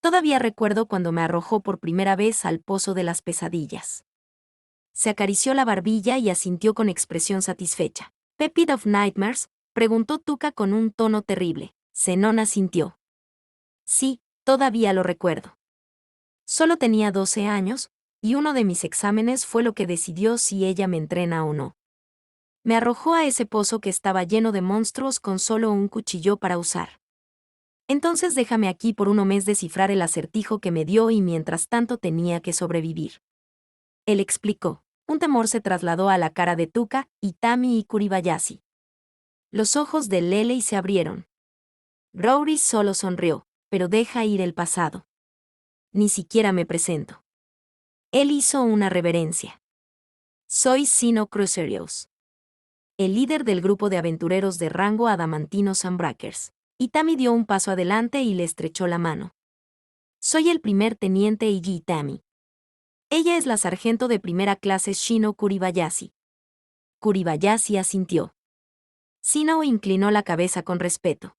Todavía recuerdo cuando me arrojó por primera vez al pozo de las pesadillas. Se acarició la barbilla y asintió con expresión satisfecha. ¿Pepid of Nightmares?, preguntó Tuca con un tono terrible. Zenón asintió. Sí, todavía lo recuerdo. Solo tenía 12 años, y uno de mis exámenes fue lo que decidió si ella me entrena o no. Me arrojó a ese pozo que estaba lleno de monstruos con solo un cuchillo para usar. Entonces déjame aquí por un mes descifrar el acertijo que me dio y mientras tanto tenía que sobrevivir. Él explicó. Un temor se trasladó a la cara de Tuca, Itami y Kuribayashi. Los ojos de Lely se abrieron. Rory solo sonrió, pero deja ir el pasado. Ni siquiera me presento. Él hizo una reverencia. Soy Sino Crucerios, el líder del grupo de aventureros de rango adamantino Sunbreakers. Itami dio un paso adelante y le estrechó la mano. Soy el primer teniente Eiji Itami. Ella es la sargento de primera clase Shino Kuribayashi. Kuribayashi asintió. Shino inclinó la cabeza con respeto.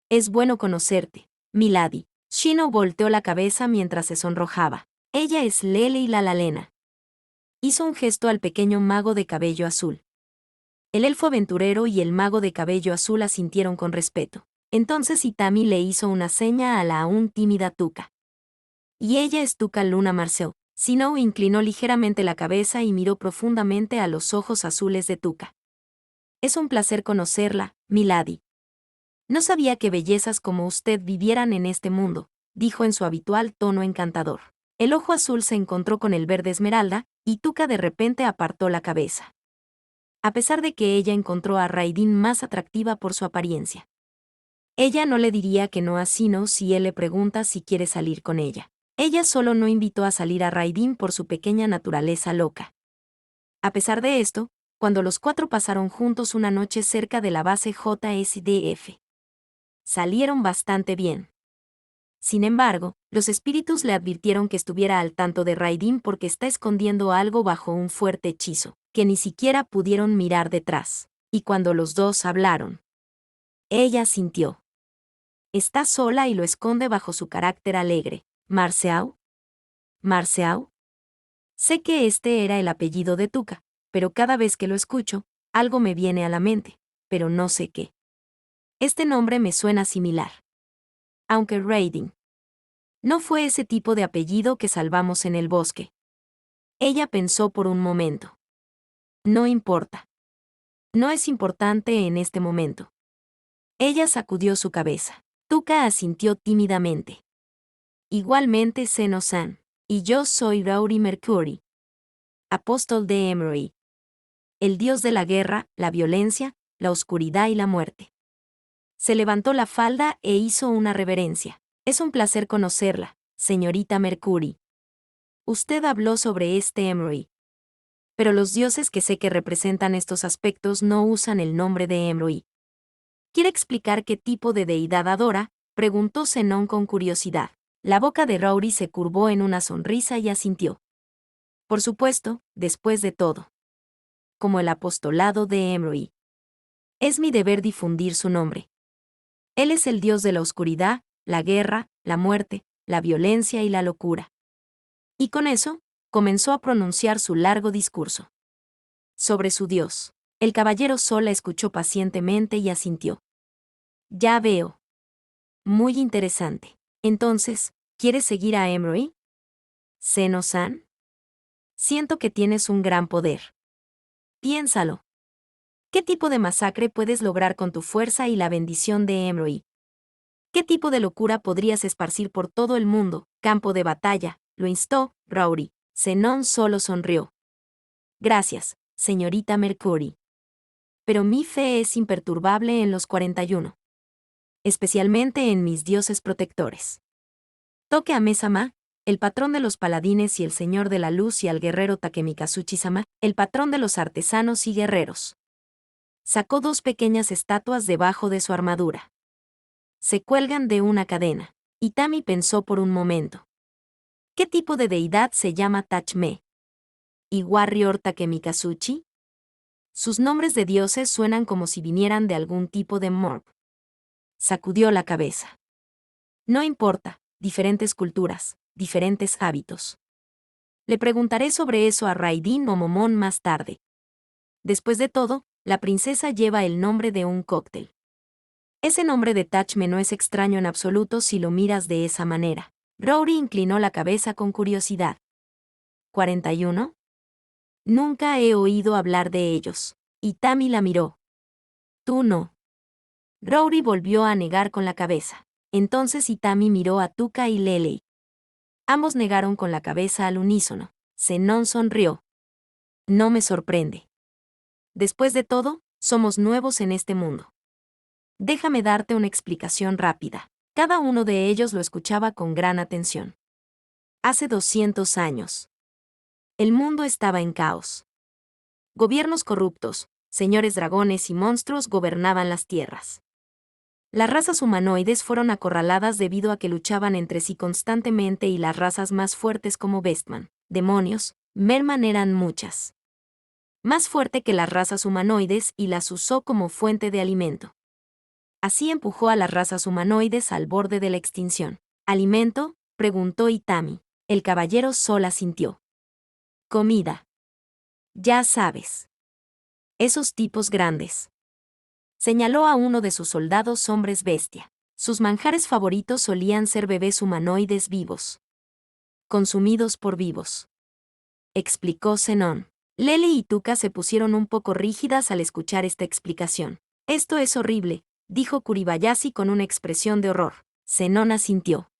Es bueno conocerte, milady. Shino volteó la cabeza mientras se sonrojaba. Ella es Lele la Lalena. Hizo un gesto al pequeño mago de cabello azul. El elfo aventurero y el mago de cabello azul asintieron con respeto. Entonces Itami le hizo una seña a la aún tímida Tuka. Y ella es Tuka Luna Marceau. Shino inclinó ligeramente la cabeza y miró profundamente a los ojos azules de Tuka. Es un placer conocerla, milady. No sabía que bellezas como usted vivieran en este mundo, dijo en su habitual tono encantador. El ojo azul se encontró con el verde esmeralda, y Tuka de repente apartó la cabeza. A pesar de que ella encontró a Raidin más atractiva por su apariencia. Ella no le diría que no a Shino si él le pregunta si quiere salir con ella. Ella solo no invitó a salir a Raidin por su pequeña naturaleza loca. A pesar de esto, cuando los cuatro pasaron juntos una noche cerca de la base JSDF, salieron bastante bien. Sin embargo, los espíritus le advirtieron que estuviera al tanto de Raidin porque está escondiendo algo bajo un fuerte hechizo, que ni siquiera pudieron mirar detrás. Y cuando los dos hablaron, ella sintió. Está sola y lo esconde bajo su carácter alegre. ¿Marceau? ¿Marceau? Sé que este era el apellido de Tuka, pero cada vez que lo escucho, algo me viene a la mente, pero no sé qué. Este nombre me suena similar. Aunque Raidin no fue ese tipo de apellido que salvamos en el bosque. Ella pensó por un momento. No importa. No es importante en este momento. Ella sacudió su cabeza. Tuka asintió tímidamente. Igualmente Seno-san. Y yo soy Rauri Mercury, apóstol de Emery. El dios de la guerra, la violencia, la oscuridad y la muerte. Se levantó la falda e hizo una reverencia. Es un placer conocerla, señorita Mercury. Usted habló sobre este Emery. Pero los dioses que sé que representan estos aspectos no usan el nombre de Emery. ¿Quiere explicar qué tipo de deidad adora?, preguntó Zenón con curiosidad. La boca de Rauri se curvó en una sonrisa y asintió. Por supuesto, después de todo. Como el apostolado de Emery. Es mi deber difundir su nombre. Él es el dios de la oscuridad, la guerra, la muerte, la violencia y la locura. Y con eso, comenzó a pronunciar su largo discurso. Sobre su dios. El caballero Sol la escuchó pacientemente y asintió. Ya veo. Muy interesante. Entonces, ¿quieres seguir a Emery? Seno-san. Siento que tienes un gran poder. Piénsalo. ¿Qué tipo de masacre puedes lograr con tu fuerza y la bendición de Emery? ¿Qué tipo de locura podrías esparcir por todo el mundo, campo de batalla? Lo instó Rauri. Zenón solo sonrió. Gracias, señorita Mercury. Pero mi fe es imperturbable en los 41. Especialmente en mis dioses protectores. Toque a Mesama, el patrón de los paladines y el señor de la luz, y al guerrero Takemikazuchi-sama, el patrón de los artesanos y guerreros. Sacó dos pequeñas estatuas debajo de su armadura. Se cuelgan de una cadena. Itami pensó por un momento. ¿Qué tipo de deidad se llama Tachme? ¿Y Warrior Takemikazuchi? Sus nombres de dioses suenan como si vinieran de algún tipo de morb. Sacudió la cabeza. No importa, diferentes culturas, diferentes hábitos. Le preguntaré sobre eso a Raidin o Momon más tarde. Después de todo, la princesa lleva el nombre de un cóctel. Ese nombre de Tachme no es extraño en absoluto si lo miras de esa manera. Rory inclinó la cabeza con curiosidad. ¿41? Nunca he oído hablar de ellos. Itami la miró. Tú no. Rory volvió a negar con la cabeza. Entonces Itami miró a Tuka y Lele. Ambos negaron con la cabeza al unísono. Zenón sonrió. No me sorprende. Después de todo, somos nuevos en este mundo. Déjame darte una explicación rápida. Cada uno de ellos lo escuchaba con gran atención. Hace 200 años. El mundo estaba en caos. Gobiernos corruptos, señores dragones y monstruos gobernaban las tierras. Las razas humanoides fueron acorraladas debido a que luchaban entre sí constantemente y las razas más fuertes como Bestman, demonios, Merman eran muchas. Más fuerte que las razas humanoides y las usó como fuente de alimento. Así empujó a las razas humanoides al borde de la extinción. ¿Alimento?, preguntó Itami. El caballero Sol asintió. Comida. Ya sabes. Esos tipos grandes. Señaló a uno de sus soldados hombres bestia. Sus manjares favoritos solían ser bebés humanoides vivos. Consumidos por vivos. Explicó Zenón. Lele y Tuca se pusieron un poco rígidas al escuchar esta explicación. Esto es horrible, dijo Kuribayashi con una expresión de horror. Zenón asintió.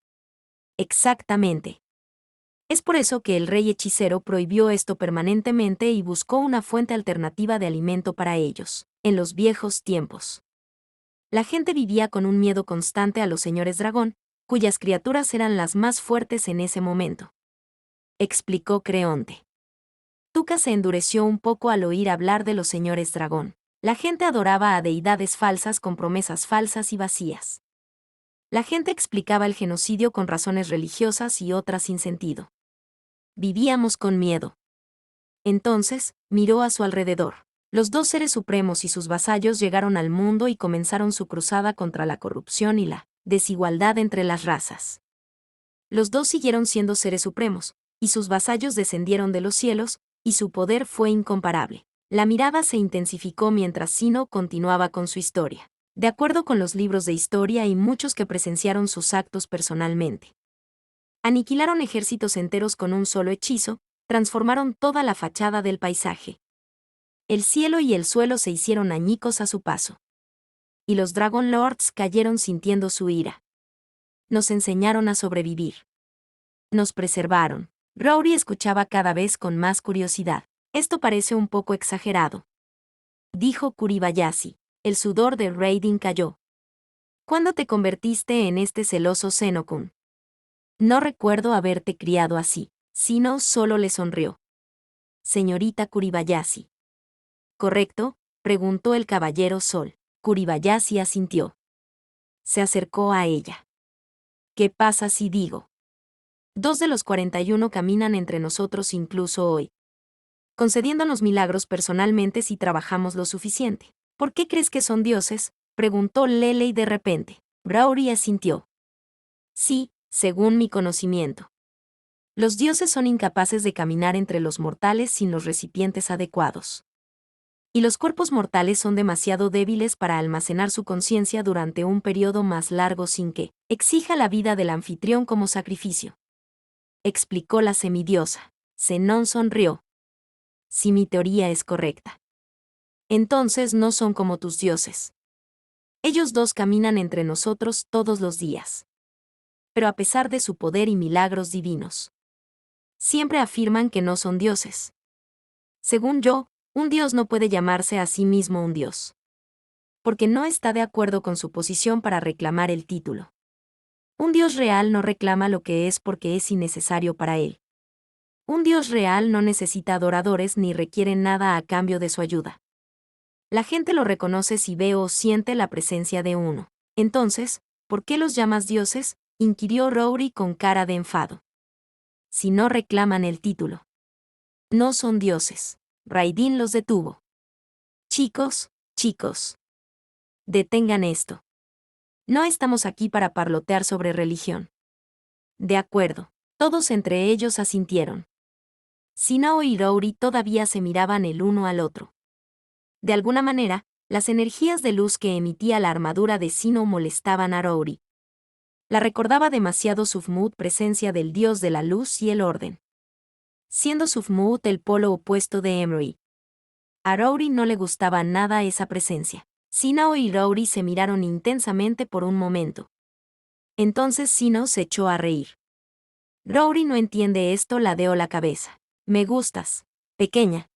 Exactamente. Es por eso que el rey hechicero prohibió esto permanentemente y buscó una fuente alternativa de alimento para ellos, en los viejos tiempos. La gente vivía con un miedo constante a los señores dragón, cuyas criaturas eran las más fuertes en ese momento. Explicó Creonte. Tuca se endureció un poco al oír hablar de los señores dragón. La gente adoraba a deidades falsas con promesas falsas y vacías. La gente explicaba el genocidio con razones religiosas y otras sin sentido. Vivíamos con miedo. Entonces, miró a su alrededor. Los dos seres supremos y sus vasallos llegaron al mundo y comenzaron su cruzada contra la corrupción y la desigualdad entre las razas. Los dos siguieron siendo seres supremos, y sus vasallos descendieron de los cielos, y su poder fue incomparable. La mirada se intensificó mientras Sino continuaba con su historia. De acuerdo con los libros de historia y muchos que presenciaron sus actos personalmente. Aniquilaron ejércitos enteros con un solo hechizo, transformaron toda la fachada del paisaje. El cielo y el suelo se hicieron añicos a su paso. Y los Dragon Lords cayeron sintiendo su ira. Nos enseñaron a sobrevivir. Nos preservaron. Rory escuchaba cada vez con más curiosidad. Esto parece un poco exagerado. Dijo Kuribayashi. El sudor de Raiden cayó. ¿Cuándo te convertiste en este celoso Senokun? No recuerdo haberte criado así. Sino solo le sonrió. Señorita Kuribayashi. ¿Correcto?, preguntó el caballero Sol. Kuribayashi asintió. Se acercó a ella. ¿Qué pasa si digo? 2 de los 41 caminan entre nosotros incluso hoy. Concediéndonos milagros personalmente si trabajamos lo suficiente. ¿Por qué crees que son dioses?, preguntó Lele de repente. Rory asintió. Sí, según mi conocimiento. Los dioses son incapaces de caminar entre los mortales sin los recipientes adecuados. Y los cuerpos mortales son demasiado débiles para almacenar su conciencia durante un periodo más largo sin que exija la vida del anfitrión como sacrificio. Explicó la semidiosa. Zenón sonrió. Si mi teoría es correcta. Entonces no son como tus dioses. Ellos dos caminan entre nosotros todos los días. Pero a pesar de su poder y milagros divinos, siempre afirman que no son dioses. Según yo, un dios no puede llamarse a sí mismo un dios. Porque no está de acuerdo con su posición para reclamar el título. Un dios real no reclama lo que es porque es innecesario para él. Un dios real no necesita adoradores ni requiere nada a cambio de su ayuda. La gente lo reconoce si ve o siente la presencia de uno. Entonces, ¿por qué los llamas dioses?, inquirió Rory con cara de enfado. Si no reclaman el título. No son dioses. Raiden los detuvo. Chicos, chicos. Detengan esto. No estamos aquí para parlotear sobre religión. De acuerdo. Todos entre ellos asintieron. Sinao y Rory todavía se miraban el uno al otro. De alguna manera, las energías de luz que emitía la armadura de Sino molestaban a Rory. La recordaba demasiado Sufmut, presencia del dios de la luz y el orden. Siendo Sufmut el polo opuesto de Emery. A Rory no le gustaba nada esa presencia. Sinao y Rory se miraron intensamente por un momento. Entonces Sino se echó a reír. Rory no entiende esto, ladeó la cabeza. Me gustas, pequeña.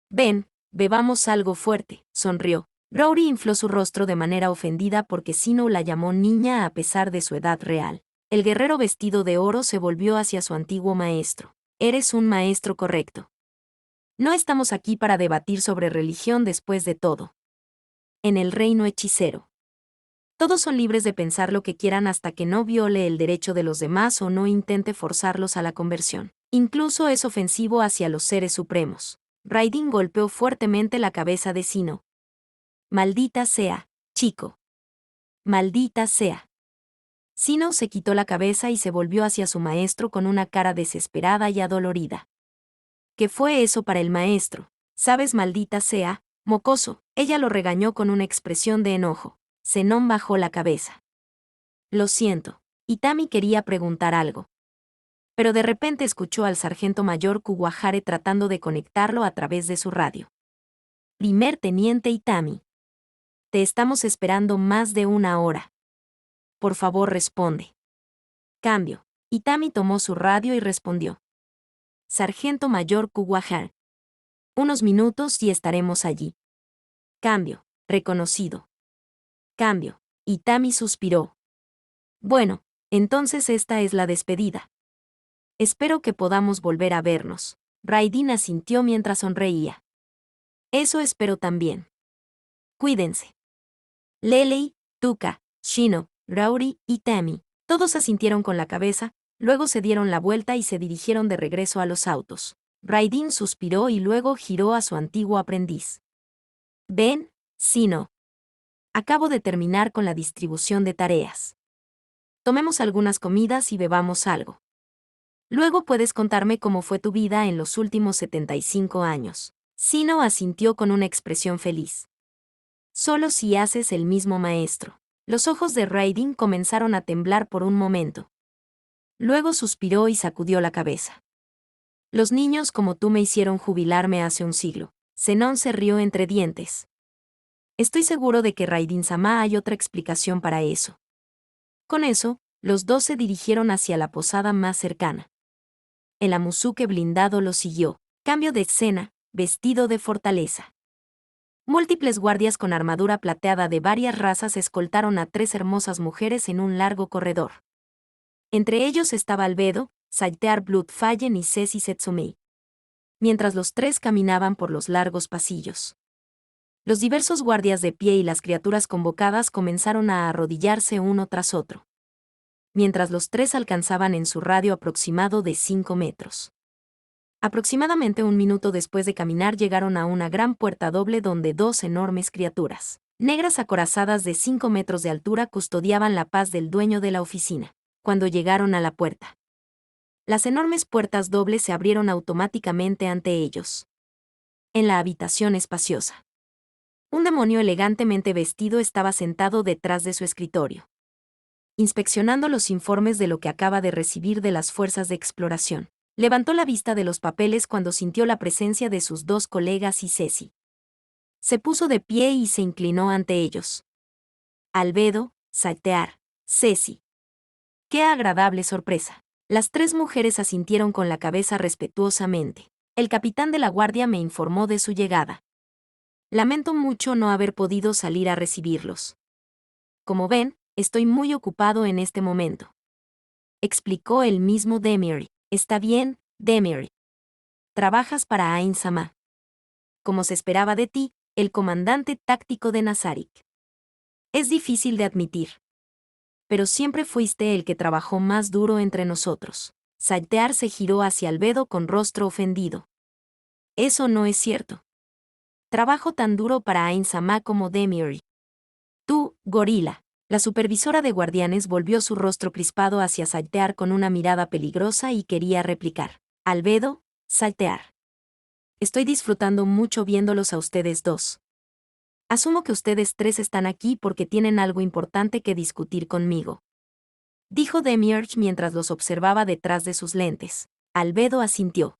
Ven, bebamos algo fuerte, sonrió. Rory infló su rostro de manera ofendida porque Sino la llamó niña a pesar de su edad real. El guerrero vestido de oro se volvió hacia su antiguo maestro. Eres un maestro correcto. No estamos aquí para debatir sobre religión después de todo. En el reino hechicero. Todos son libres de pensar lo que quieran hasta que no viole el derecho de los demás o no intente forzarlos a la conversión. Incluso es ofensivo hacia los seres supremos. Raiden golpeó fuertemente la cabeza de Sino. Maldita sea, chico. Maldita sea. Sino se quitó la cabeza y se volvió hacia su maestro con una cara desesperada y adolorida. ¿Qué fue eso para el maestro? ¿Sabes, maldita sea, mocoso? Ella lo regañó con una expresión de enojo. Zenón bajó la cabeza. Lo siento. Itami quería preguntar algo. Pero de repente escuchó al sargento mayor Kuwahare tratando de conectarlo a través de su radio. Primer teniente Itami. Te estamos esperando más de 1 hora. Por favor, responde. Cambio. Itami tomó su radio y respondió. Sargento mayor Kuwahare. Unos minutos y estaremos allí. Cambio. Reconocido. Cambio. Itami suspiró. Bueno, entonces esta es la despedida. Espero que podamos volver a vernos. Raiden asintió mientras sonreía. Eso espero también. Cuídense. Lelei, Tuka, Shino, Rauri y Tami, todos asintieron con la cabeza, luego se dieron la vuelta y se dirigieron de regreso a los autos. Raiden suspiró y luego giró a su antiguo aprendiz. Ven, Shino. Acabo de terminar con la distribución de tareas. Tomemos algunas comidas y bebamos algo. Luego puedes contarme cómo fue tu vida en los últimos 75 años. Shino asintió con una expresión feliz. Solo si haces el mismo, maestro. Los ojos de Raiden comenzaron a temblar por un momento. Luego suspiró y sacudió la cabeza. Los niños como tú me hicieron jubilarme hace un siglo. Zenón se rió entre dientes. Estoy seguro de que Raiden-sama hay otra explicación para eso. Con eso, los dos se dirigieron hacia la posada más cercana. El Amusuke blindado lo siguió. Cambio de escena, vestido de fortaleza. Múltiples guardias con armadura plateada de varias razas escoltaron a 3 hermosas mujeres en un largo corredor. Entre ellos estaba Albedo, Saltear Bloodfallen y Ceci Setsumei. Mientras los 3 caminaban por los largos pasillos. Los diversos guardias de pie y las criaturas convocadas comenzaron a arrodillarse uno tras otro. Mientras los 3 alcanzaban en su radio aproximado de 5 metros. Aproximadamente 1 minuto después de caminar llegaron a una gran puerta doble donde 2 enormes criaturas, negras acorazadas de 5 metros de altura custodiaban la paz del dueño de la oficina. Cuando llegaron a la puerta, las enormes puertas dobles se abrieron automáticamente ante ellos. En la habitación espaciosa, un demonio elegantemente vestido estaba sentado detrás de su escritorio, inspeccionando los informes de lo que acaba de recibir de las fuerzas de exploración. Levantó la vista de los papeles cuando sintió la presencia de sus 2 colegas y Ceci. Se puso de pie y se inclinó ante ellos. Albedo, Saltear, Ceci. ¡Qué agradable sorpresa! Las 3 mujeres asintieron con la cabeza respetuosamente. El capitán de la guardia me informó de su llegada. Lamento mucho no haber podido salir a recibirlos. Como ven, estoy muy ocupado en este momento. Explicó el mismo Demiri. Está bien, Demiri. Trabajas para Ain-sama. Como se esperaba de ti, el comandante táctico de Nazarik. Es difícil de admitir. Pero siempre fuiste el que trabajó más duro entre nosotros. Saltear se giró hacia Albedo con rostro ofendido. Eso no es cierto. Trabajo tan duro para Ain-sama como Demiri. Tú, gorila. La supervisora de guardianes volvió su rostro crispado hacia Saltear con una mirada peligrosa y quería replicar. Albedo, Saltear. Estoy disfrutando mucho viéndolos a ustedes 2. Asumo que ustedes 3 están aquí porque tienen algo importante que discutir conmigo. Dijo Demiurge mientras los observaba detrás de sus lentes. Albedo asintió.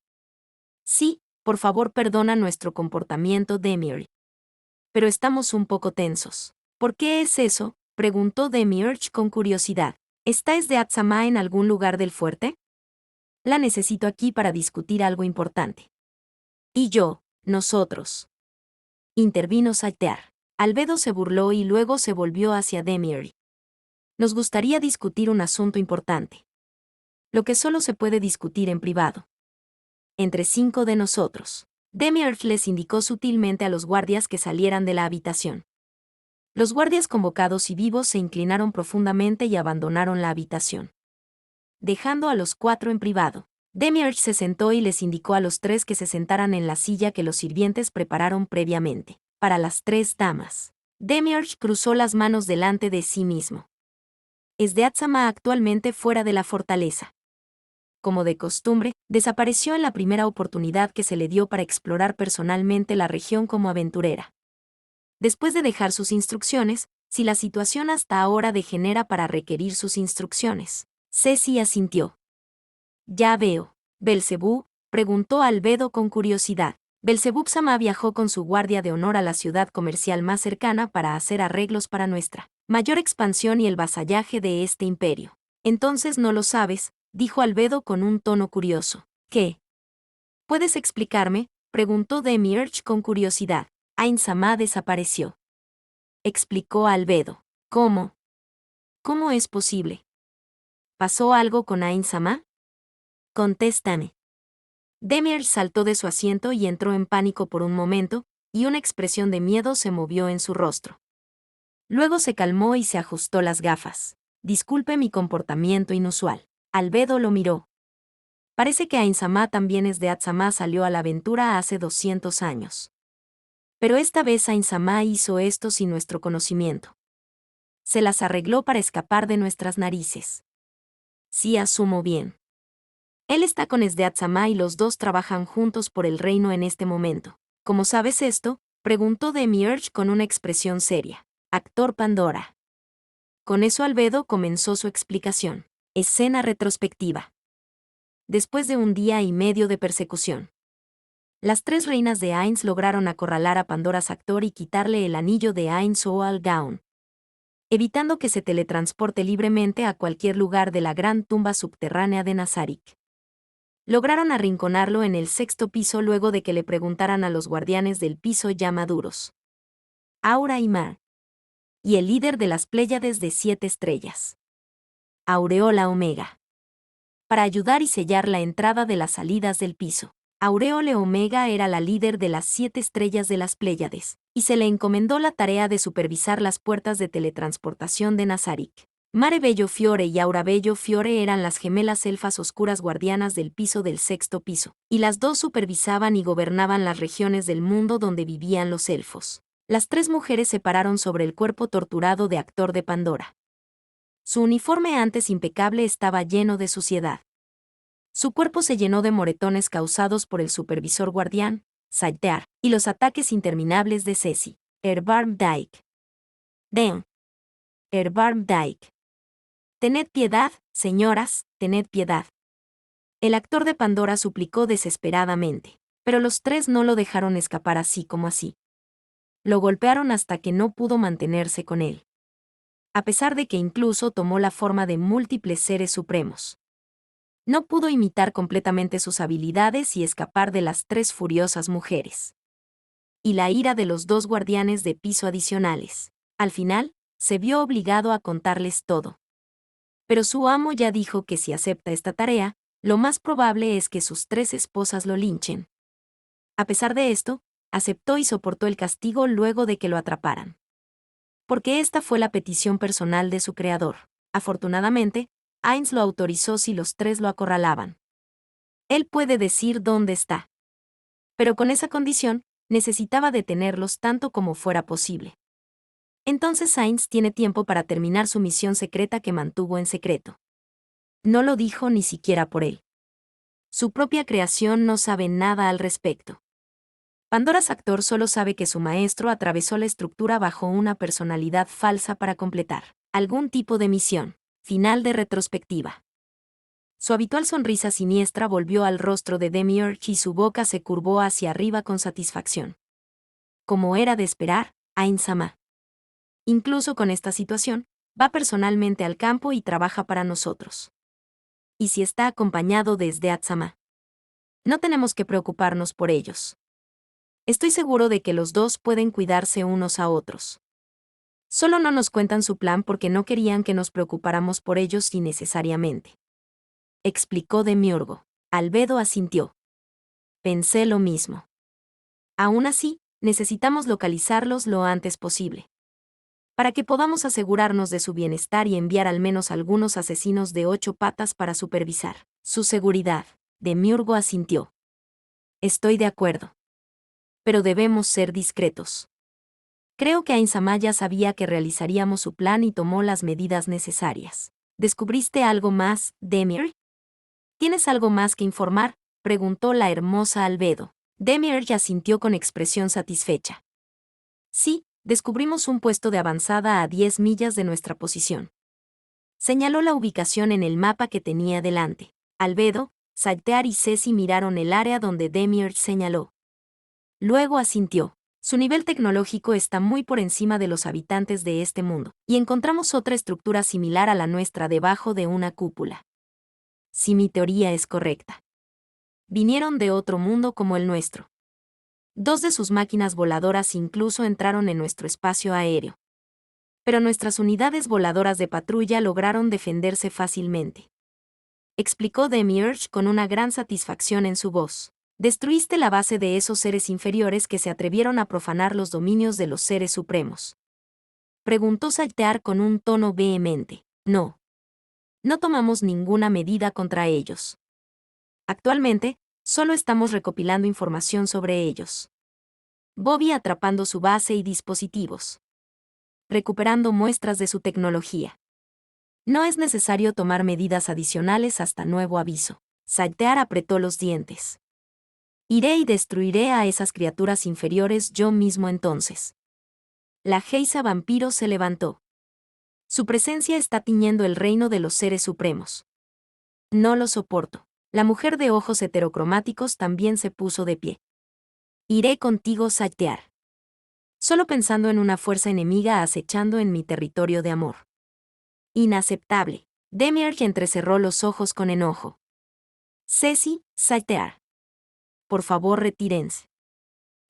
Sí, por favor perdona nuestro comportamiento, Demiurge. Pero estamos un poco tensos. ¿Por qué es eso?, preguntó Demiurge con curiosidad. ¿Estáis de Atsama en algún lugar del fuerte? La necesito aquí para discutir algo importante. Y yo, nosotros. Intervino Saltear. Albedo se burló y luego se volvió hacia Demiurge. Nos gustaría discutir un asunto importante. Lo que solo se puede discutir en privado. Entre 5 de nosotros. Demiurge les indicó sutilmente a los guardias que salieran de la habitación. Los guardias convocados y vivos se inclinaron profundamente y abandonaron la habitación, dejando a los 4 en privado. Demiurge se sentó y les indicó a los 3 que se sentaran en la silla que los sirvientes prepararon previamente, para las 3 damas. Demiurge cruzó las manos delante de sí mismo. Esdeatzama actualmente fuera de la fortaleza. Como de costumbre, desapareció en la primera oportunidad que se le dio para explorar personalmente la región como aventurera. Después de dejar sus instrucciones, si la situación hasta ahora degenera para requerir sus instrucciones. Ceci asintió. Ya veo. ¿Belcebú? Preguntó Albedo con curiosidad. Belcebú-sama viajó con su guardia de honor a la ciudad comercial más cercana para hacer arreglos para nuestra mayor expansión y el vasallaje de este imperio. Entonces no lo sabes, dijo Albedo con un tono curioso. ¿Qué? ¿Puedes explicarme? Preguntó Demiurge con curiosidad. Ain-sama desapareció. Explicó Albedo. ¿Cómo? ¿Cómo es posible? ¿Pasó algo con Ain-sama? Contéstame. Demiurge saltó de su asiento y entró en pánico por un momento, y una expresión de miedo se movió en su rostro. Luego se calmó y se ajustó las gafas. Disculpe mi comportamiento inusual. Albedo lo miró. Parece que Ain-sama también es de Atsama salió a la aventura hace 200 años. Pero esta vez Ain-sama hizo esto sin nuestro conocimiento. Se las arregló para escapar de nuestras narices. Sí, asumo bien. Él está con Esdeatzama y los dos trabajan juntos por el reino en este momento. ¿Cómo sabes esto? Preguntó Demiurge con una expresión seria. Actor Pandora. Con eso Albedo comenzó su explicación. Escena retrospectiva. Después de un día y medio de persecución, las 3 reinas de Ainz lograron acorralar a Pandora's actor y quitarle el anillo de Ainz o al Gaon, evitando que se teletransporte libremente a cualquier lugar de la gran tumba subterránea de Nazarik. Lograron arrinconarlo en el 6º piso luego de que le preguntaran a los guardianes del piso ya maduros, Aura y Mar, y el líder de las Pléyades de 7 estrellas, Aureola Omega, para ayudar y sellar la entrada de las salidas del piso. Aureole Omega era la líder de las 7 estrellas de las Pléyades, y se le encomendó la tarea de supervisar las puertas de teletransportación de Nazarik. Mare Bello Fiore y Aura Bello Fiore eran las gemelas elfas oscuras guardianas del piso del 6º piso, y las dos supervisaban y gobernaban las regiones del mundo donde vivían los elfos. Las 3 mujeres se pararon sobre el cuerpo torturado de actor de Pandora. Su uniforme antes impecable estaba lleno de suciedad. Su cuerpo se llenó de moretones causados por el supervisor guardián, Saitear, y los ataques interminables de Ceci. Erbarm Dyke. Den. Erbarm Dyke. Tened piedad, señoras, tened piedad. El actor de Pandora suplicó desesperadamente, pero los 3 no lo dejaron escapar así como así. Lo golpearon hasta que no pudo mantenerse con él. A pesar de que incluso tomó la forma de múltiples seres supremos. No pudo imitar completamente sus habilidades y escapar de las 3 furiosas mujeres. Y la ira de los 2 guardianes de piso adicionales. Al final, se vio obligado a contarles todo. Pero su amo ya dijo que si acepta esta tarea, lo más probable es que sus 3 esposas lo linchen. A pesar de esto, aceptó y soportó el castigo luego de que lo atraparan. Porque esta fue la petición personal de su creador. Afortunadamente, Ainz lo autorizó si los 3 lo acorralaban. Él puede decir dónde está. Pero con esa condición, necesitaba detenerlos tanto como fuera posible. Entonces Ainz tiene tiempo para terminar su misión secreta que mantuvo en secreto. No lo dijo ni siquiera por él. Su propia creación no sabe nada al respecto. Pandora's actor solo sabe que su maestro atravesó la estructura bajo una personalidad falsa para completar algún tipo de misión. Final de retrospectiva. Su habitual sonrisa siniestra volvió al rostro de Demiurge y su boca se curvó hacia arriba con satisfacción. Como era de esperar, Ain-sama. Incluso con esta situación, va personalmente al campo y trabaja para nosotros. Y si está acompañado de Esdeatzama, no tenemos que preocuparnos por ellos. Estoy seguro de que los 2 pueden cuidarse unos a otros. Solo no nos cuentan su plan porque no querían que nos preocupáramos por ellos innecesariamente. Explicó Demiurgo. Albedo asintió. Pensé lo mismo. Aún así, necesitamos localizarlos lo antes posible. para que podamos asegurarnos de su bienestar y enviar al menos algunos asesinos de 8 patas para supervisar su seguridad. Demiurgo asintió. Estoy de acuerdo. Pero debemos ser discretos. Creo que Ainsamaya sabía que realizaríamos su plan y tomó las medidas necesarias. ¿Descubriste algo más, Demir? ¿Tienes algo más que informar?, preguntó la hermosa Albedo. Demir asintió con expresión satisfecha. Sí, descubrimos un puesto de avanzada a 10 millas de nuestra posición. Señaló la ubicación en el mapa que tenía delante. Albedo, Saltear y Ceci miraron el área donde Demir señaló. Luego asintió. Su nivel tecnológico está muy por encima de los habitantes de este mundo, y encontramos otra estructura similar a la nuestra debajo de una cúpula. Si mi teoría es correcta. Vinieron de otro mundo como el nuestro. 2 de sus máquinas voladoras incluso entraron en nuestro espacio aéreo. Pero nuestras unidades voladoras de patrulla lograron defenderse fácilmente. Explicó Demiurge con una gran satisfacción en su voz. Destruiste la base de esos seres inferiores que se atrevieron a profanar los dominios de los seres supremos. Preguntó Saltear con un tono vehemente. No. No tomamos ninguna medida contra ellos. Actualmente, solo estamos recopilando información sobre ellos. Bobby atrapando su base y dispositivos. Recuperando muestras de su tecnología. No es necesario tomar medidas adicionales hasta nuevo aviso. Saltear apretó los dientes. Iré y destruiré a esas criaturas inferiores yo mismo entonces. La Geisa vampiro se levantó. Su presencia está tiñendo el reino de los seres supremos. No lo soporto. La mujer de ojos heterocromáticos también se puso de pie. Iré contigo, Saltear. Solo pensando en una fuerza enemiga acechando en mi territorio de amor. Inaceptable. Demir entrecerró los ojos con enojo. Ceci, Saltear. Por favor, retírense.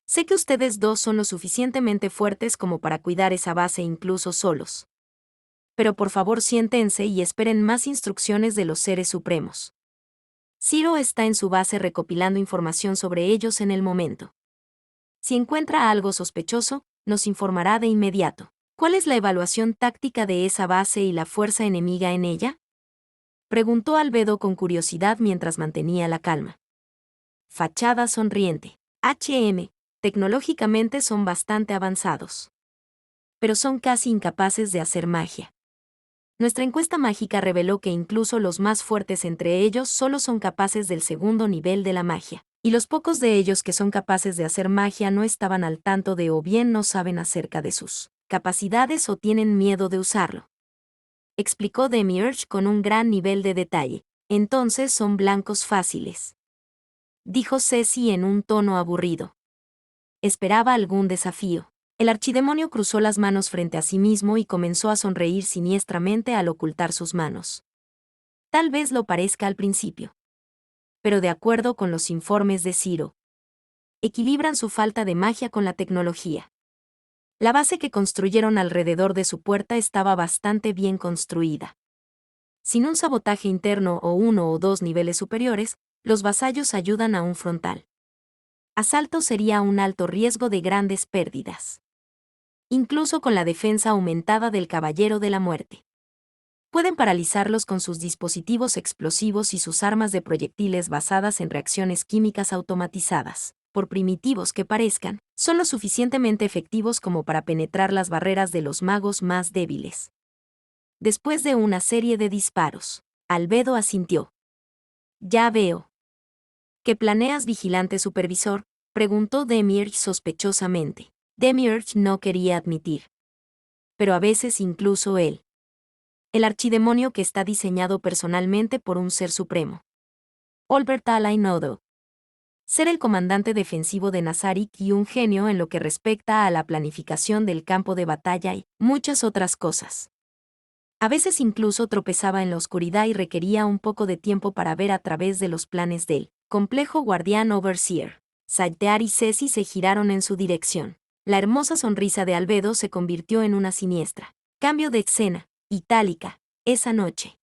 Sé que ustedes dos son lo suficientemente fuertes como para cuidar esa base incluso solos. Pero por favor siéntense y esperen más instrucciones de los seres supremos. Ciro está en su base recopilando información sobre ellos en el momento. Si encuentra algo sospechoso, nos informará de inmediato. ¿Cuál es la evaluación táctica de esa base y la fuerza enemiga en ella?, preguntó Albedo con curiosidad mientras mantenía la calma. Fachada sonriente. Tecnológicamente son bastante avanzados. Pero son casi incapaces de hacer magia. Nuestra encuesta mágica reveló que incluso los más fuertes entre ellos solo son capaces del segundo nivel de la magia. Y los pocos de ellos que son capaces de hacer magia no estaban al tanto de o bien no saben acerca de sus capacidades o tienen miedo de usarlo. Explicó Demiurge con un gran nivel de detalle. Entonces son blancos fáciles. Dijo Ceci en un tono aburrido. Esperaba algún desafío. El archidemonio cruzó las manos frente a sí mismo y comenzó a sonreír siniestramente al ocultar sus manos. Tal vez lo parezca al principio. Pero de acuerdo con los informes de Ciro, equilibran su falta de magia con la tecnología. La base que construyeron alrededor de su puerta estaba bastante bien construida. Sin un sabotaje interno o 1 o 2 niveles superiores, los vasallos ayudan a un frontal asalto sería un alto riesgo de grandes pérdidas. Incluso con la defensa aumentada del Caballero de la Muerte. Pueden paralizarlos con sus dispositivos explosivos y sus armas de proyectiles basadas en reacciones químicas automatizadas. Por primitivos que parezcan, son lo suficientemente efectivos como para penetrar las barreras de los magos más débiles. Después de una serie de disparos, Albedo asintió. Ya veo. ¿Qué planeas, vigilante supervisor?, preguntó Demiurge sospechosamente. Demiurge no quería admitir. Pero a veces incluso él. El archidemonio que está diseñado personalmente por un ser supremo. Olbert Alainodo. Ser el comandante defensivo de Nazarik y un genio en lo que respecta a la planificación del campo de batalla y muchas otras cosas. A veces incluso tropezaba en la oscuridad y requería un poco de tiempo para ver a través de los planes del complejo guardián Overseer. Saltear y Ceci se giraron en su dirección. La hermosa sonrisa de Albedo se convirtió en una siniestra. Cambio de escena. Itálica. Esa noche.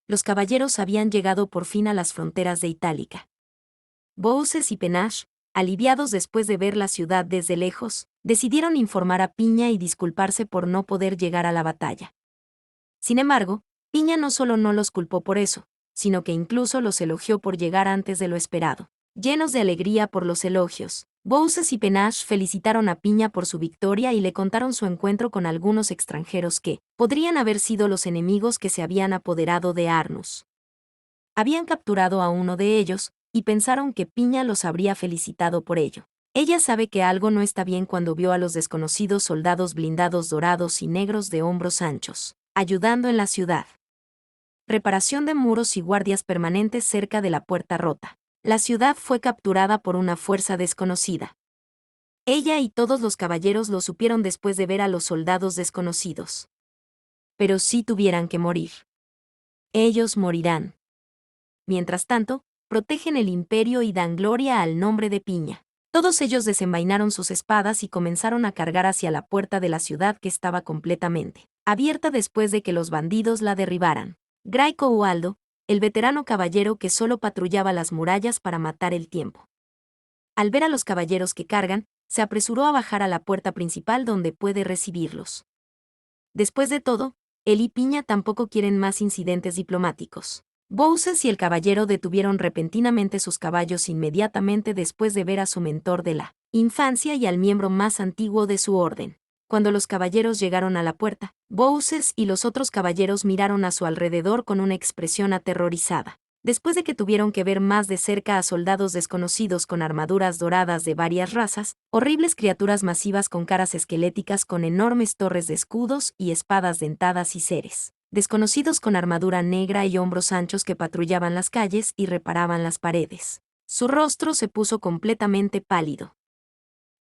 Los caballeros habían llegado por fin a las fronteras de Itálica. Bouces y Penache, Aliviados después de ver la ciudad desde lejos, decidieron informar a Piña y disculparse por no poder llegar a la batalla. Sin embargo, Piña no solo no los culpó por eso, sino que incluso los elogió por llegar antes de lo esperado. Llenos de alegría por los elogios, Bouses y Penash felicitaron a Piña por su victoria y le contaron su encuentro con algunos extranjeros que podrían haber sido los enemigos que se habían apoderado de Arnus. Habían capturado a uno de ellos, y pensaron que Piña los habría felicitado por ello. Ella sabe que algo no está bien cuando vio a los desconocidos soldados blindados dorados y negros de hombros anchos, ayudando en la ciudad. Reparación de muros y guardias permanentes cerca de la puerta rota. La ciudad fue capturada por una fuerza desconocida. Ella y todos los caballeros lo supieron después de ver a los soldados desconocidos. Pero si tuvieran que morir, ellos morirán. Mientras tanto, protegen el imperio y dan gloria al nombre de Piña. Todos ellos desenvainaron sus espadas y comenzaron a cargar hacia la puerta de la ciudad que estaba completamente abierta después de que los bandidos la derribaran. Gray Coualdo, el veterano caballero que solo patrullaba las murallas para matar el tiempo. Al ver a los caballeros que cargan, se apresuró a bajar a la puerta principal donde puede recibirlos. Después de todo, él y Piña tampoco quieren más incidentes diplomáticos. Bouses y el caballero detuvieron repentinamente sus caballos inmediatamente después de ver a su mentor de la infancia y al miembro más antiguo de su orden. Cuando los caballeros llegaron a la puerta, Bouses y los otros caballeros miraron a su alrededor con una expresión aterrorizada. Después de que tuvieron que ver más de cerca a soldados desconocidos con armaduras doradas de varias razas, horribles criaturas masivas con caras esqueléticas con enormes torres de escudos y espadas dentadas y seres desconocidos con armadura negra y hombros anchos que patrullaban las calles y reparaban las paredes. Su rostro se puso completamente pálido.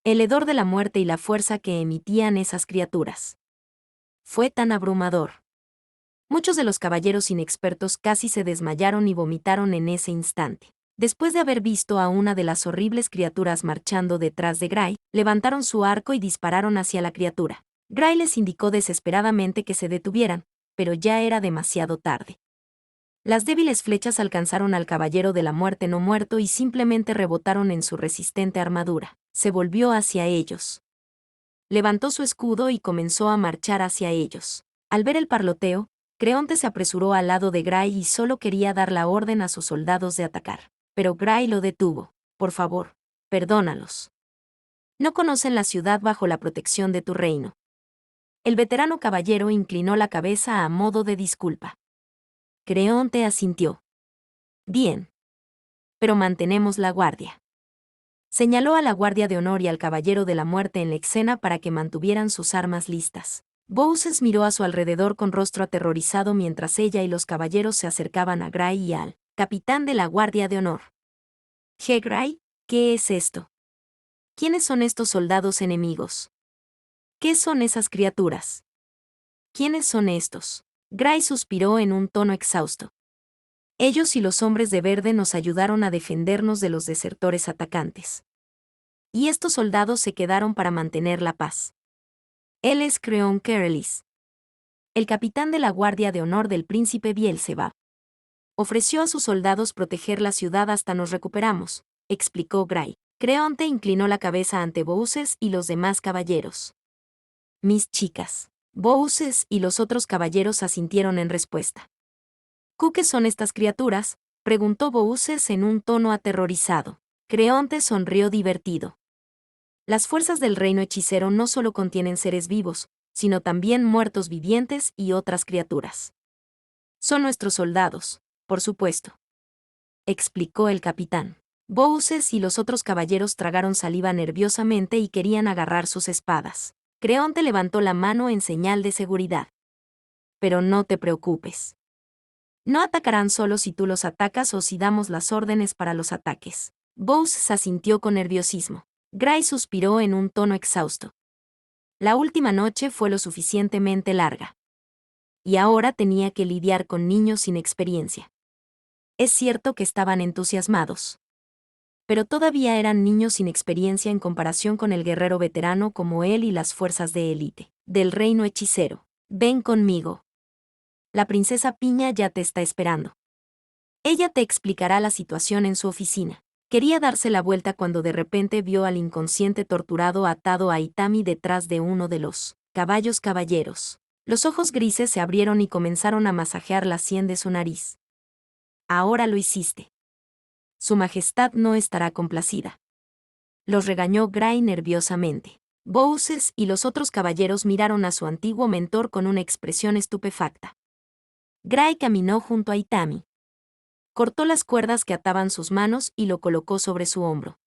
El hedor de la muerte y la fuerza que emitían esas criaturas fue tan abrumador. Muchos de los caballeros inexpertos casi se desmayaron y vomitaron en ese instante. Después de haber visto a una de las horribles criaturas marchando detrás de Gray, levantaron su arco y dispararon hacia la criatura. Gray les indicó desesperadamente que se detuvieran, pero ya era demasiado tarde. Las débiles flechas alcanzaron al caballero de la muerte no muerto y simplemente rebotaron en su resistente armadura. Se volvió hacia ellos. Levantó su escudo y comenzó a marchar hacia ellos. Al ver el parloteo, Creonte se apresuró al lado de Gray y solo quería dar la orden a sus soldados de atacar. Pero Gray lo detuvo. Por favor, perdónalos. No conocen la ciudad bajo la protección de tu reino. El veterano caballero inclinó la cabeza a modo de disculpa. Creonte asintió. Bien. Pero mantenemos la guardia. Señaló a la guardia de honor y al caballero de la muerte en la escena para que mantuvieran sus armas listas. Bouses miró a su alrededor con rostro aterrorizado mientras ella y los caballeros se acercaban a Gray y al capitán de la guardia de honor. Gray, ¿qué es esto? ¿Quiénes son estos soldados enemigos? ¿Qué son esas criaturas? ¿Quiénes son estos? Gray suspiró en un tono exhausto. Ellos y los hombres de verde nos ayudaron a defendernos de los desertores atacantes. Y estos soldados se quedaron para mantener la paz. Él es Creon Kerelis, el capitán de la guardia de honor del príncipe Bielzebub. Ofreció a sus soldados proteger la ciudad hasta nos recuperamos, explicó Gray. Creonte inclinó la cabeza ante Bouses y los demás caballeros. Mis chicas. Bouses y los otros caballeros asintieron en respuesta. ¿Qué son estas criaturas?, preguntó Bouses en un tono aterrorizado. Creonte sonrió divertido. Las fuerzas del reino hechicero no solo contienen seres vivos, sino también muertos vivientes y otras criaturas. Son nuestros soldados, por supuesto, explicó el capitán. Bouses y los otros caballeros tragaron saliva nerviosamente y querían agarrar sus espadas. Creonte levantó la mano en señal de seguridad. Pero no te preocupes. No atacarán solo si tú los atacas o si damos las órdenes para los ataques. Bouses asintió con nerviosismo. Gray suspiró en un tono exhausto. La última noche fue lo suficientemente larga. Y ahora tenía que lidiar con niños sin experiencia. Es cierto que estaban entusiasmados. Pero todavía eran niños sin experiencia en comparación con el guerrero veterano como él y las fuerzas de élite del reino hechicero. Ven conmigo. La princesa Piña ya te está esperando. Ella te explicará la situación en su oficina. Quería darse la vuelta cuando de repente vio al inconsciente torturado atado a Itami detrás de uno de los caballos caballeros. Los ojos grises se abrieron y comenzaron a masajear la sien de su nariz. Ahora lo hiciste. Su Majestad no estará complacida. Los regañó Gray nerviosamente. Bowser y los otros caballeros miraron a su antiguo mentor con una expresión estupefacta. Gray caminó junto a Itami. Cortó las cuerdas que ataban sus manos y lo colocó sobre su hombro.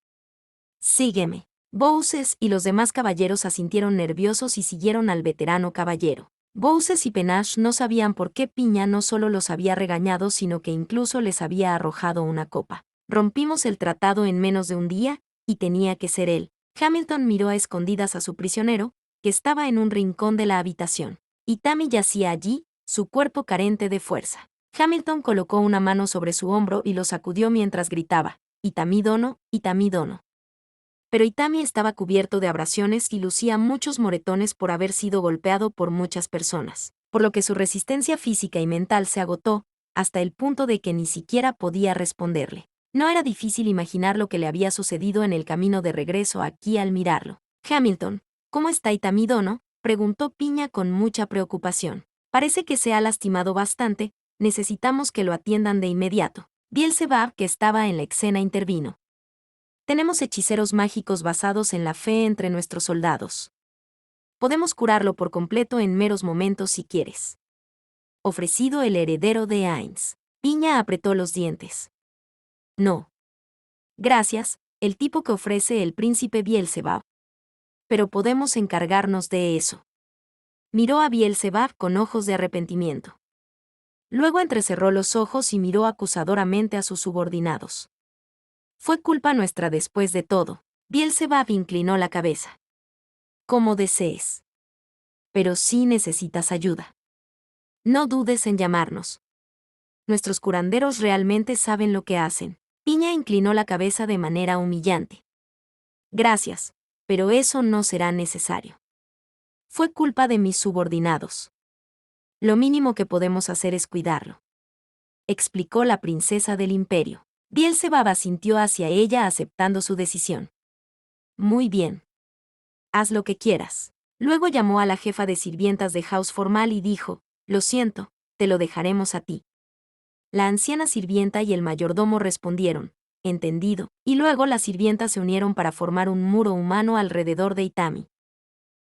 Sígueme. Bowser y los demás caballeros asintieron nerviosos y siguieron al veterano caballero. Bowser y Penash no sabían por qué Piña no solo los había regañado, sino que incluso les había arrojado una copa. Rompimos el tratado en menos de un día, y tenía que ser él. Hamilton miró a escondidas a su prisionero, que estaba en un rincón de la habitación. Itami yacía allí, su cuerpo carente de fuerza. Hamilton colocó una mano sobre su hombro y lo sacudió mientras gritaba, «Itami dono, Itami dono». Pero Itami estaba cubierto de abrasiones y lucía muchos moretones por haber sido golpeado por muchas personas, por lo que su resistencia física y mental se agotó, hasta el punto de que ni siquiera podía responderle. No era difícil imaginar lo que le había sucedido en el camino de regreso aquí al mirarlo. «Hamilton, ¿cómo está Itami dono?», preguntó Piña con mucha preocupación. «Parece que se ha lastimado bastante, necesitamos que lo atiendan de inmediato». Beelzebub, que estaba en la escena, intervino. «Tenemos hechiceros mágicos basados en la fe entre nuestros soldados. Podemos curarlo por completo en meros momentos si quieres». Ofrecido el heredero de Ainz. Piña apretó los dientes. «No. Gracias, el tipo que ofrece el príncipe Beelzebub. Pero podemos encargarnos de eso». Miró a Beelzebub con ojos de arrepentimiento. Luego entrecerró los ojos y miró acusadoramente a sus subordinados. «Fue culpa nuestra después de todo». Beelzebub inclinó la cabeza. «Como desees. Pero sí necesitas ayuda. No dudes en llamarnos. Nuestros curanderos realmente saben lo que hacen». Piña inclinó la cabeza de manera humillante. «Gracias, pero eso no será necesario. Fue culpa de mis subordinados. Lo mínimo que podemos hacer es cuidarlo», explicó la princesa del imperio. Beelzebub asintió hacia ella aceptando su decisión. «Muy bien. Haz lo que quieras». Luego llamó a la jefa de sirvientas de House Formal y dijo, «Lo siento, te lo dejaremos a ti». La anciana sirvienta y el mayordomo respondieron, «Entendido», y luego las sirvientas se unieron para formar un muro humano alrededor de Itami.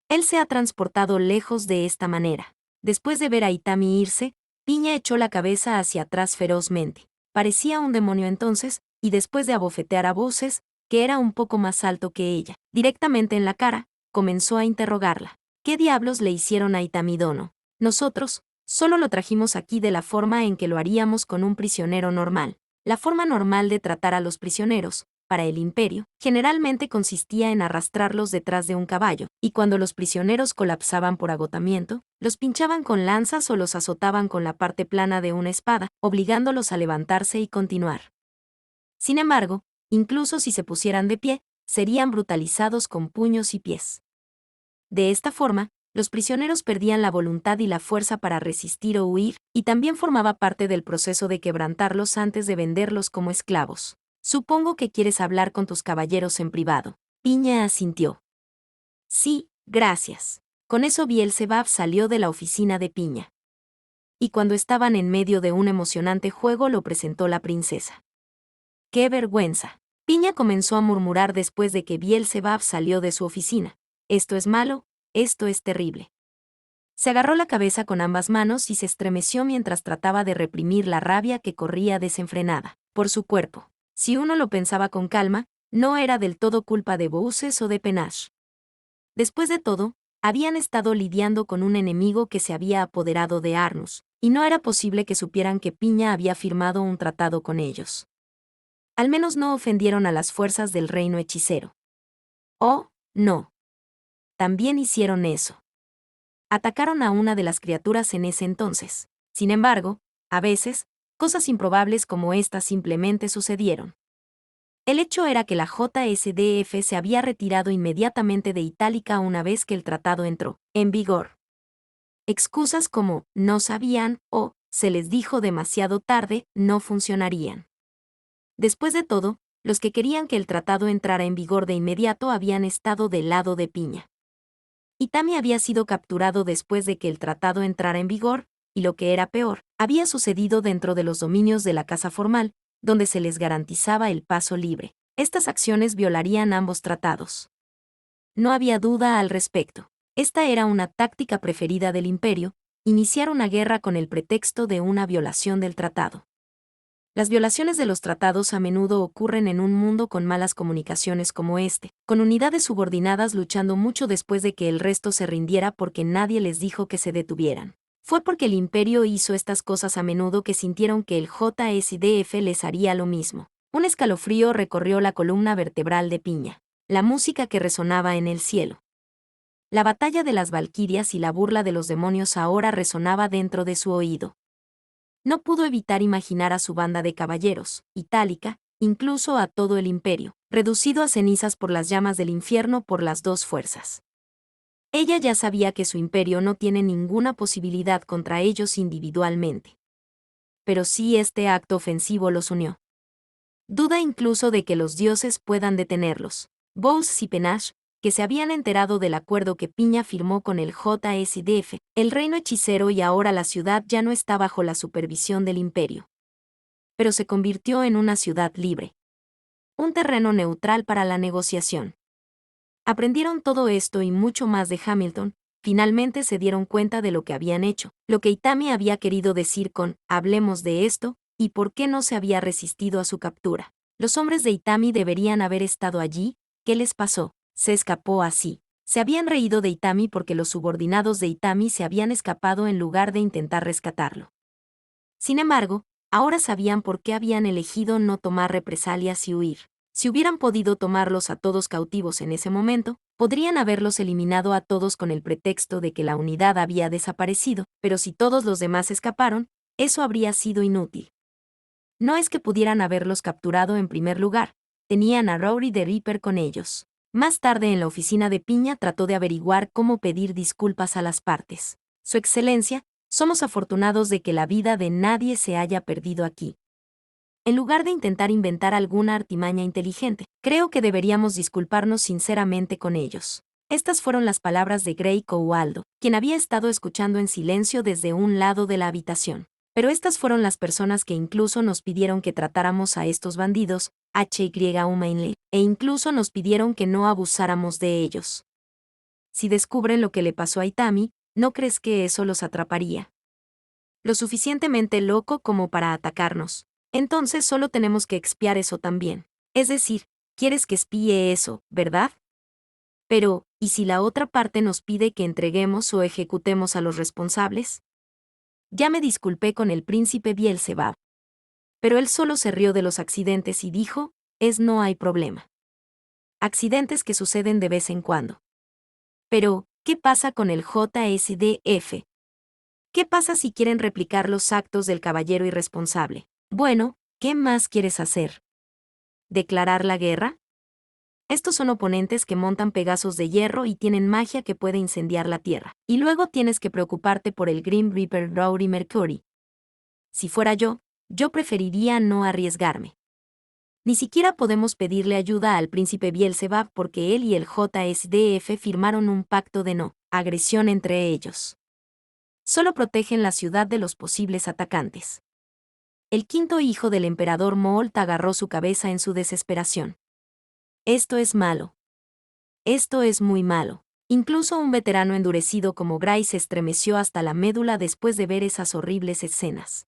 Él se ha transportado lejos de esta manera. Después de ver a Itami irse, Piña echó la cabeza hacia atrás ferozmente. Parecía un demonio entonces, y después de abofetear a Bowser, que era un poco más alto que ella, directamente en la cara, comenzó a interrogarla. «¿Qué diablos le hicieron a Itami dono? Nosotros solo lo trajimos aquí de la forma en que lo haríamos con un prisionero normal». La forma normal de tratar a los prisioneros, para el imperio, generalmente consistía en arrastrarlos detrás de un caballo, y cuando los prisioneros colapsaban por agotamiento, los pinchaban con lanzas o los azotaban con la parte plana de una espada, obligándolos a levantarse y continuar. Sin embargo, incluso si se pusieran de pie, serían brutalizados con puños y pies. De esta forma, los prisioneros perdían la voluntad y la fuerza para resistir o huir, y también formaba parte del proceso de quebrantarlos antes de venderlos como esclavos. «Supongo que quieres hablar con tus caballeros en privado». Piña asintió. «Sí, gracias». Con eso Beelzebub salió de la oficina de Piña. Y cuando estaban en medio de un emocionante juego lo presentó la princesa. «¡Qué vergüenza!». Piña comenzó a murmurar después de que Beelzebub salió de su oficina. «Esto es malo, esto es terrible». Se agarró la cabeza con ambas manos y se estremeció mientras trataba de reprimir la rabia que corría desenfrenada por su cuerpo. Si uno lo pensaba con calma, no era del todo culpa de Bowser o de Penash. Después de todo, habían estado lidiando con un enemigo que se había apoderado de Arnus, y no era posible que supieran que Piña había firmado un tratado con ellos. Al menos no ofendieron a las fuerzas del reino hechicero. Oh, no. También hicieron eso. Atacaron a una de las criaturas en ese entonces. Sin embargo, a veces, cosas improbables como estas simplemente sucedieron. El hecho era que la JSDF se había retirado inmediatamente de Itálica una vez que el tratado entró en vigor. Excusas como «no sabían» o «se les dijo demasiado tarde» no funcionarían. Después de todo, Los que querían que el tratado entrara en vigor de inmediato habían estado del lado de Piña. Itami había sido capturado después de que el tratado entrara en vigor, y lo que era peor, había sucedido dentro de los dominios de la Casa Formal, donde se les garantizaba el paso libre. Estas acciones violarían ambos tratados. No había duda al respecto. Esta era una táctica preferida del imperio, iniciar una guerra con el pretexto de una violación del tratado. Las violaciones de los tratados a menudo ocurren en un mundo con malas comunicaciones como este, con unidades subordinadas luchando mucho después de que el resto se rindiera porque nadie les dijo que se detuvieran. Fue porque el imperio hizo estas cosas a menudo que sintieron que el JSDF les haría lo mismo. Un escalofrío recorrió la columna vertebral de Piña. La música que resonaba en el cielo. La batalla de las valquirias y la burla de los demonios ahora resonaba dentro de su oído. No pudo evitar imaginar a su banda de caballeros, Itálica, incluso a todo el imperio, reducido a cenizas por las llamas del infierno por las dos fuerzas. Ella ya sabía que su imperio no tiene ninguna posibilidad contra ellos individualmente. Pero sí este acto ofensivo los unió. Duda incluso de que los dioses puedan detenerlos. Bowles y Penash, que se habían enterado del acuerdo que Piña firmó con el JSDF, el reino hechicero, y ahora la ciudad ya no está bajo la supervisión del imperio. Pero se convirtió en una ciudad libre. Un terreno neutral para la negociación. Aprendieron todo esto y mucho más de Hamilton, finalmente se dieron cuenta de lo que habían hecho, lo que Itami había querido decir con «hablemos de esto», y por qué no se había resistido a su captura. Los hombres de Itami deberían haber estado allí. ¿Qué les pasó? Se escapó así. Se habían reído de Itami porque los subordinados de Itami se habían escapado en lugar de intentar rescatarlo. Sin embargo, ahora sabían por qué habían elegido no tomar represalias y huir. Si hubieran podido tomarlos a todos cautivos en ese momento, podrían haberlos eliminado a todos con el pretexto de que la unidad había desaparecido, pero si todos los demás escaparon, eso habría sido inútil. No es que pudieran haberlos capturado en primer lugar, tenían a Rory the Reaper con ellos. Más tarde en la oficina de Piña trató de averiguar cómo pedir disculpas a las partes. Su Excelencia, somos afortunados de que la vida de nadie se haya perdido aquí. En lugar de intentar inventar alguna artimaña inteligente, creo que deberíamos disculparnos sinceramente con ellos. Estas fueron las palabras de Grey Cowaldo, quien había estado escuchando en silencio desde un lado de la habitación. Pero estas fueron las personas que incluso nos pidieron que tratáramos a estos bandidos, HY humanly, e incluso nos pidieron que no abusáramos de ellos. Si descubren lo que le pasó a Itami, ¿no crees que eso los atraparía? Lo suficientemente loco como para atacarnos. Entonces solo tenemos que expiar eso también. Es decir, quieres que espíe eso, ¿verdad? Pero, ¿y si la otra parte nos pide que entreguemos o ejecutemos a los responsables? Ya me disculpé con el príncipe Bielzebub. Pero él solo se rió de los accidentes y dijo, no hay problema. Accidentes que suceden de vez en cuando. Pero, ¿qué pasa con el JSDF? ¿Qué pasa si quieren replicar los actos del caballero irresponsable? Bueno, ¿qué más quieres hacer? ¿Declarar la guerra? Estos son oponentes que montan pegasos de hierro y tienen magia que puede incendiar la tierra. Y luego tienes que preocuparte por el Grim Reaper Rory Mercury. Si fuera yo preferiría no arriesgarme. Ni siquiera podemos pedirle ayuda al príncipe Bielzebub porque él y el JSDF firmaron un pacto de no agresión entre ellos. Solo protegen la ciudad de los posibles atacantes. El quinto hijo del emperador Molt agarró su cabeza en su desesperación. Esto es malo. Esto es muy malo. Incluso un veterano endurecido como Gray se estremeció hasta la médula después de ver esas horribles escenas.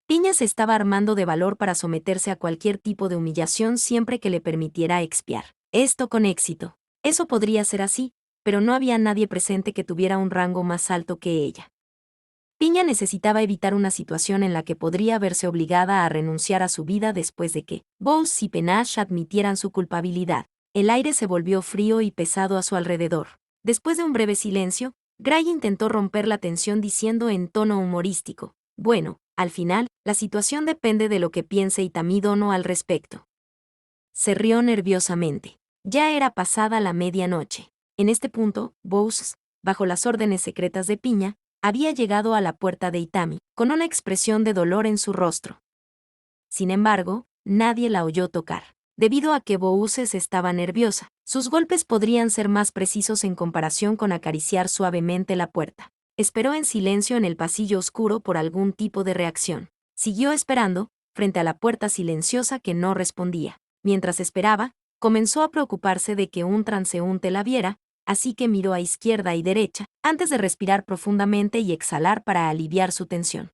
Piña se estaba armando de valor para someterse a cualquier tipo de humillación siempre que le permitiera expiar esto con éxito. Eso podría ser así, pero no había nadie presente que tuviera un rango más alto que ella. Piña necesitaba evitar una situación en la que podría verse obligada a renunciar a su vida después de que Bowles y Penash admitieran su culpabilidad. El aire se volvió frío y pesado a su alrededor. Después de un breve silencio, Gray intentó romper la tensión diciendo en tono humorístico, bueno, al final, la situación depende de lo que piense Itami Dono al respecto. Se rió nerviosamente. Ya era pasada la medianoche. En este punto, Bowles, bajo las órdenes secretas de Piña, había llegado a la puerta de Itami, con una expresión de dolor en su rostro. Sin embargo, nadie la oyó tocar. debido a que Bouses estaba nerviosa. Sus golpes podrían ser más precisos en comparación con acariciar suavemente la puerta. Esperó en silencio en el pasillo oscuro por algún tipo de reacción. Siguió esperando, frente a la puerta silenciosa que no respondía. Mientras esperaba, comenzó a preocuparse de que un transeúnte la viera, así que miró a izquierda y derecha, antes de respirar profundamente y exhalar para aliviar su tensión.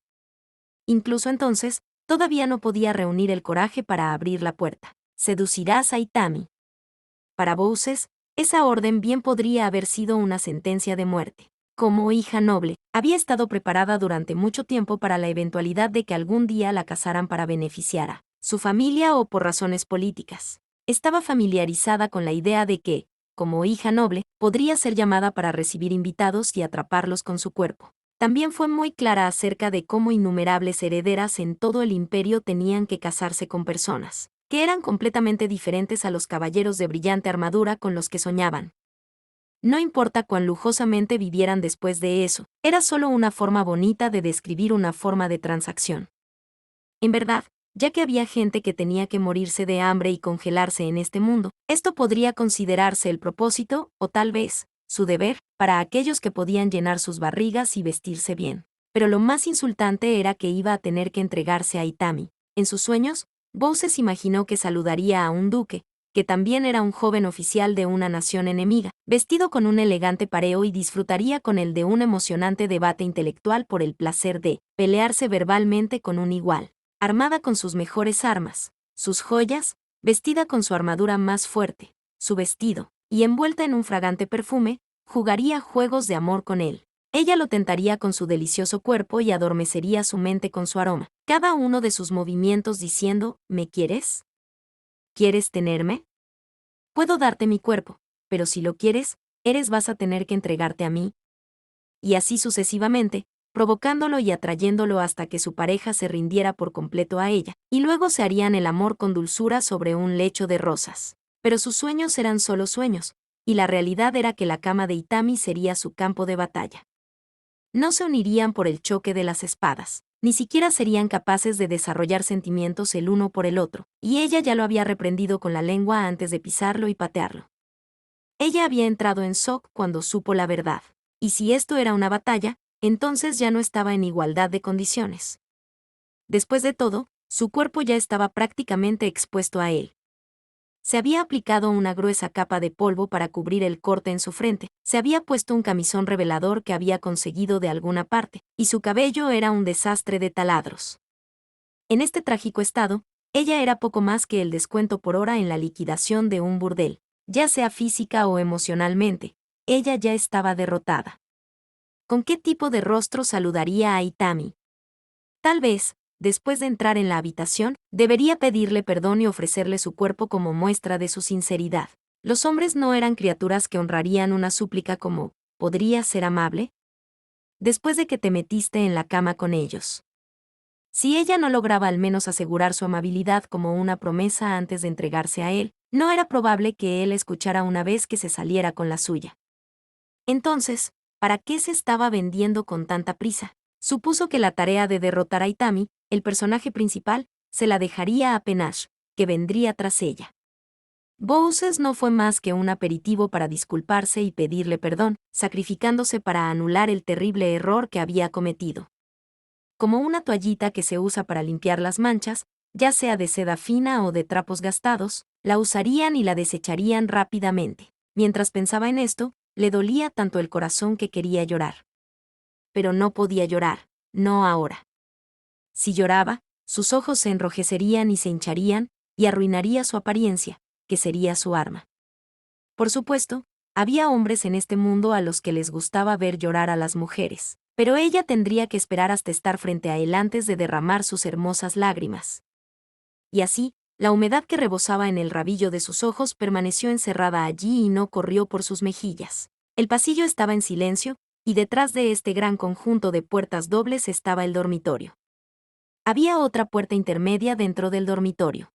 Incluso entonces, todavía no podía reunir el coraje para abrir la puerta. Seducirás a Itami. Para Bouses, esa orden bien podría haber sido una sentencia de muerte. Como hija noble, había estado preparada durante mucho tiempo para la eventualidad de que algún día la casaran para beneficiar a su familia o por razones políticas. Estaba familiarizada con la idea de que, como hija noble, podría ser llamada para recibir invitados y atraparlos con su cuerpo. También fue muy clara acerca de cómo innumerables herederas en todo el imperio tenían que casarse con personas que eran completamente diferentes a los caballeros de brillante armadura con los que soñaban. No importa cuán lujosamente vivieran después de eso, era solo una forma bonita de describir una forma de transacción. En verdad, ya que había gente que tenía que morirse de hambre y congelarse en este mundo, esto podría considerarse el propósito, o tal vez, su deber, para aquellos que podían llenar sus barrigas y vestirse bien. Pero lo más insultante era que iba a tener que entregarse a Itami. En sus sueños, Bouses imaginó que saludaría a un duque, que también era un joven oficial de una nación enemiga, vestido con un elegante pareo y disfrutaría con él de un emocionante debate intelectual por el placer de pelearse verbalmente con un igual. Armada con sus mejores armas, sus joyas, vestida con su armadura más fuerte, su vestido, y envuelta en un fragante perfume, jugaría juegos de amor con él. Ella lo tentaría con su delicioso cuerpo y adormecería su mente con su aroma, cada uno de sus movimientos diciendo, ¿me quieres? ¿Quieres tenerme? Puedo darte mi cuerpo, pero si lo quieres, vas a tener que entregarte a mí. Y así sucesivamente, provocándolo y atrayéndolo hasta que su pareja se rindiera por completo a ella, y luego se harían el amor con dulzura sobre un lecho de rosas. Pero sus sueños eran solo sueños, y la realidad era que la cama de Itami sería su campo de batalla. No se unirían por el choque de las espadas, ni siquiera serían capaces de desarrollar sentimientos el uno por el otro, y ella ya lo había reprendido con la lengua antes de pisarlo y patearlo. Ella había entrado en shock cuando supo la verdad, y si esto era una batalla, entonces ya no estaba en igualdad de condiciones. Después de todo, su cuerpo ya estaba prácticamente expuesto a él. Se había aplicado una gruesa capa de polvo para cubrir el corte en su frente, se había puesto un camisón revelador que había conseguido de alguna parte, y su cabello era un desastre de taladros. En este trágico estado, ella era poco más que el descuento por hora en la liquidación de un burdel, ya sea física o emocionalmente, ella ya estaba derrotada. ¿Con qué tipo de rostro saludaría a Itami? Tal vez, después de entrar en la habitación, debería pedirle perdón y ofrecerle su cuerpo como muestra de su sinceridad. Los hombres no eran criaturas que honrarían una súplica como, ¿podrías ser amable? Después de que te metiste en la cama con ellos. Si ella no lograba al menos asegurar su amabilidad como una promesa antes de entregarse a él, no era probable que él escuchara una vez que se saliera con la suya. Entonces, ¿para qué se estaba vendiendo con tanta prisa? Supuso que la tarea de derrotar a Itami, el personaje principal, se la dejaría a Panache, que vendría tras ella. Bouses no fue más que un aperitivo para disculparse y pedirle perdón, sacrificándose para anular el terrible error que había cometido. Como una toallita que se usa para limpiar las manchas, ya sea de seda fina o de trapos gastados, la usarían y la desecharían rápidamente. Mientras pensaba en esto, le dolía tanto el corazón que quería llorar. Pero no podía llorar, no ahora. Si lloraba, sus ojos se enrojecerían y se hincharían, y arruinaría su apariencia, que sería su arma. Por supuesto, había hombres en este mundo a los que les gustaba ver llorar a las mujeres, pero ella tendría que esperar hasta estar frente a él antes de derramar sus hermosas lágrimas. Y así, la humedad que rebosaba en el rabillo de sus ojos permaneció encerrada allí y no corrió por sus mejillas. El pasillo estaba en silencio, y detrás de este gran conjunto de puertas dobles estaba el dormitorio. Había otra puerta intermedia dentro del dormitorio.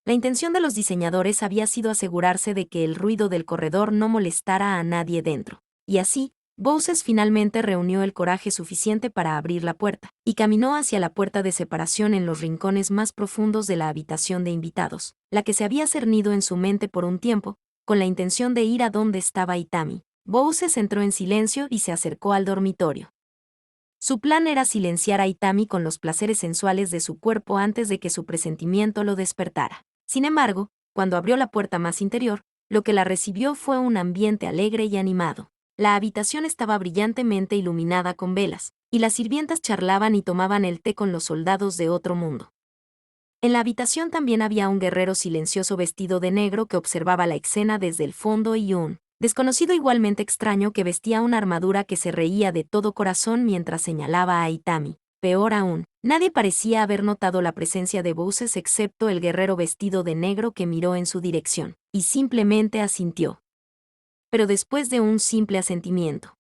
La intención de los diseñadores había sido asegurarse de que el ruido del corredor no molestara a nadie dentro, y así, Bowser finalmente reunió el coraje suficiente para abrir la puerta, y caminó hacia la puerta de separación en los rincones más profundos de la habitación de invitados, la que se había cernido en su mente por un tiempo, con la intención de ir a donde estaba Itami. Bowser entró en silencio y se acercó al dormitorio. Su plan era silenciar a Itami con los placeres sensuales de su cuerpo antes de que su presentimiento lo despertara. Sin embargo, cuando abrió la puerta más interior, lo que la recibió fue un ambiente alegre y animado. La habitación estaba brillantemente iluminada con velas, y las sirvientas charlaban y tomaban el té con los soldados de otro mundo. En la habitación también había un guerrero silencioso vestido de negro que observaba la escena desde el fondo y un desconocido igualmente extraño que vestía una armadura que se reía de todo corazón mientras señalaba a Itami. Peor aún, nadie parecía haber notado la presencia de Bowser excepto el guerrero vestido de negro que miró en su dirección, y simplemente asintió. Pero después de un simple asentimiento,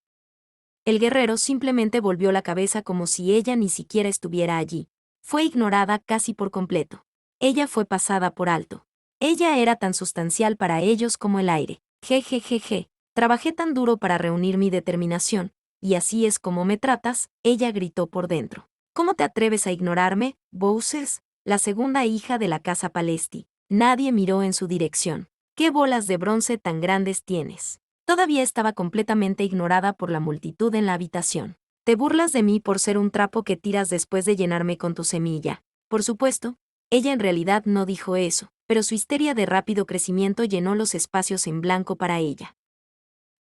el guerrero simplemente volvió la cabeza como si ella ni siquiera estuviera allí. Fue ignorada casi por completo. Ella fue pasada por alto. Ella era tan sustancial para ellos como el aire. Jejejeje. Trabajé tan duro para reunir mi determinación, y así es como me tratas, ella gritó por dentro. ¿Cómo te atreves a ignorarme, Bowser? La segunda hija de la casa Palesti. Nadie miró en su dirección. ¿Qué bolas de bronce tan grandes tienes? Todavía estaba completamente ignorada por la multitud en la habitación. Te burlas de mí por ser un trapo que tiras después de llenarme con tu semilla. Por supuesto, ella en realidad no dijo eso, pero su histeria de rápido crecimiento llenó los espacios en blanco para ella.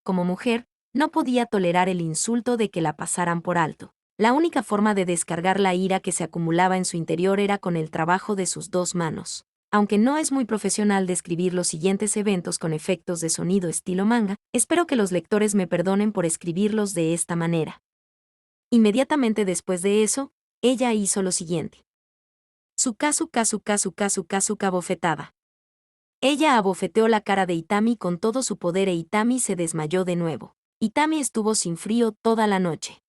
Como mujer, no podía tolerar el insulto de que la pasaran por alto. La única forma de descargar la ira que se acumulaba en su interior era con el trabajo de sus dos manos. Aunque no es muy profesional describir los siguientes eventos con efectos de sonido estilo manga, espero que los lectores me perdonen por escribirlos de esta manera. Inmediatamente después de eso, ella hizo lo siguiente. Suka bofetada. Ella abofeteó la cara de Itami con todo su poder e Itami se desmayó de nuevo. Itami estuvo sin frío toda la noche.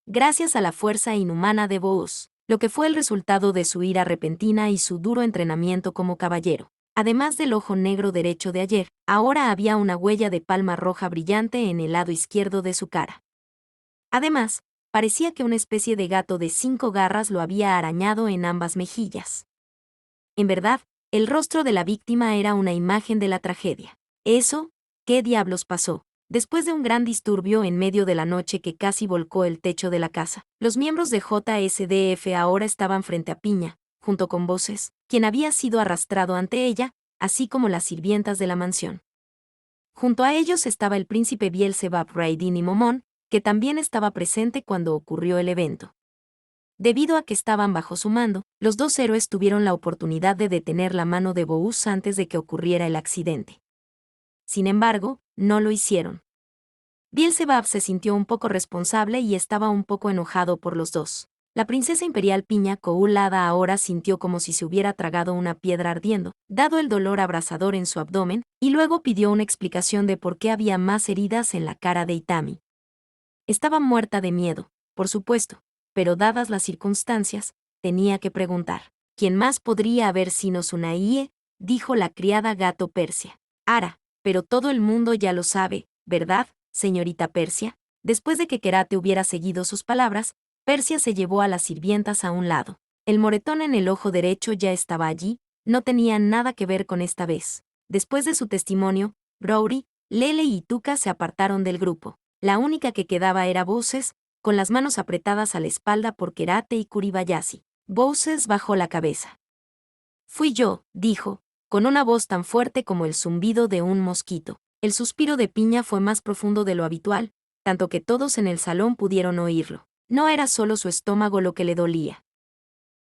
Gracias a la fuerza inhumana de Bowser, lo que fue el resultado de su ira repentina y su duro entrenamiento como caballero. Además del ojo negro derecho de ayer, ahora había una huella de palma roja brillante en el lado izquierdo de su cara. Además, parecía que una especie de gato de 5 garras lo había arañado en ambas mejillas. En verdad, el rostro de la víctima era una imagen de la tragedia. Eso, ¿qué diablos pasó? Después de un gran disturbio en medio de la noche que casi volcó el techo de la casa, los miembros de JSDF ahora estaban frente a Piña, junto con Voces, quien había sido arrastrado ante ella, así como las sirvientas de la mansión. Junto a ellos estaba el príncipe Beelzebub Raidin y Momón, que también estaba presente cuando ocurrió el evento. Debido a que estaban bajo su mando, los dos héroes tuvieron la oportunidad de detener la mano de Bowser antes de que ocurriera el accidente. Sin embargo, no lo hicieron. Beelzebub se sintió un poco responsable y estaba un poco enojado por los dos. La princesa imperial Piña Colada ahora sintió como si se hubiera tragado una piedra ardiendo, dado el dolor abrasador en su abdomen, y luego pidió una explicación de por qué había más heridas en la cara de Itami. Estaba muerta de miedo, por supuesto, pero dadas las circunstancias, tenía que preguntar. ¿Quién más podría haber sino Tsunaie? Dijo la criada gato Persia. Ara, pero todo el mundo ya lo sabe, ¿verdad, señorita Persia? Después de que Kerate hubiera seguido sus palabras, Persia se llevó a las sirvientas a un lado. El moretón en el ojo derecho ya estaba allí, no tenía nada que ver con esta vez. Después de su testimonio, Rory, Lele y Tuka se apartaron del grupo. La única que quedaba era Bowser, con las manos apretadas a la espalda por Kerate y Kuribayashi. Bowser bajó la cabeza. Fui yo, dijo, con una voz tan fuerte como el zumbido de un mosquito. El suspiro de Piña fue más profundo de lo habitual, tanto que todos en el salón pudieron oírlo. No era solo su estómago lo que le dolía.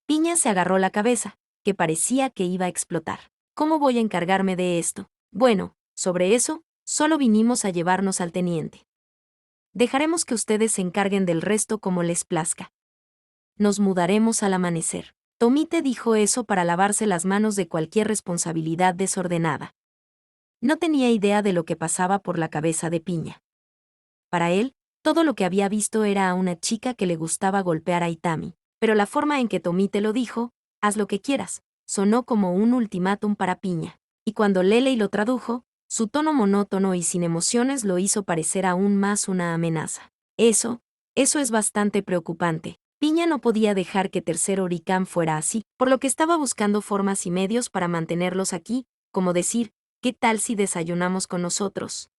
Piña se agarró la cabeza, que parecía que iba a explotar. ¿Cómo voy a encargarme de esto? Bueno, sobre eso, solo vinimos a llevarnos al teniente. Dejaremos que ustedes se encarguen del resto como les plazca. Nos mudaremos al amanecer. Tomite dijo eso para lavarse las manos de cualquier responsabilidad desordenada. No tenía idea de lo que pasaba por la cabeza de Piña. Para él, todo lo que había visto era a una chica que le gustaba golpear a Itami, pero la forma en que Tomite lo dijo, haz lo que quieras, sonó como un ultimátum para Piña. Y cuando Lele lo tradujo, Su tono monótono y sin emociones lo hizo parecer aún más una amenaza. Eso es bastante preocupante. Piña no podía dejar que Tercer Huracán fuera así, por lo que estaba buscando formas y medios para mantenerlos aquí, como decir, ¿qué tal si desayunamos con nosotros?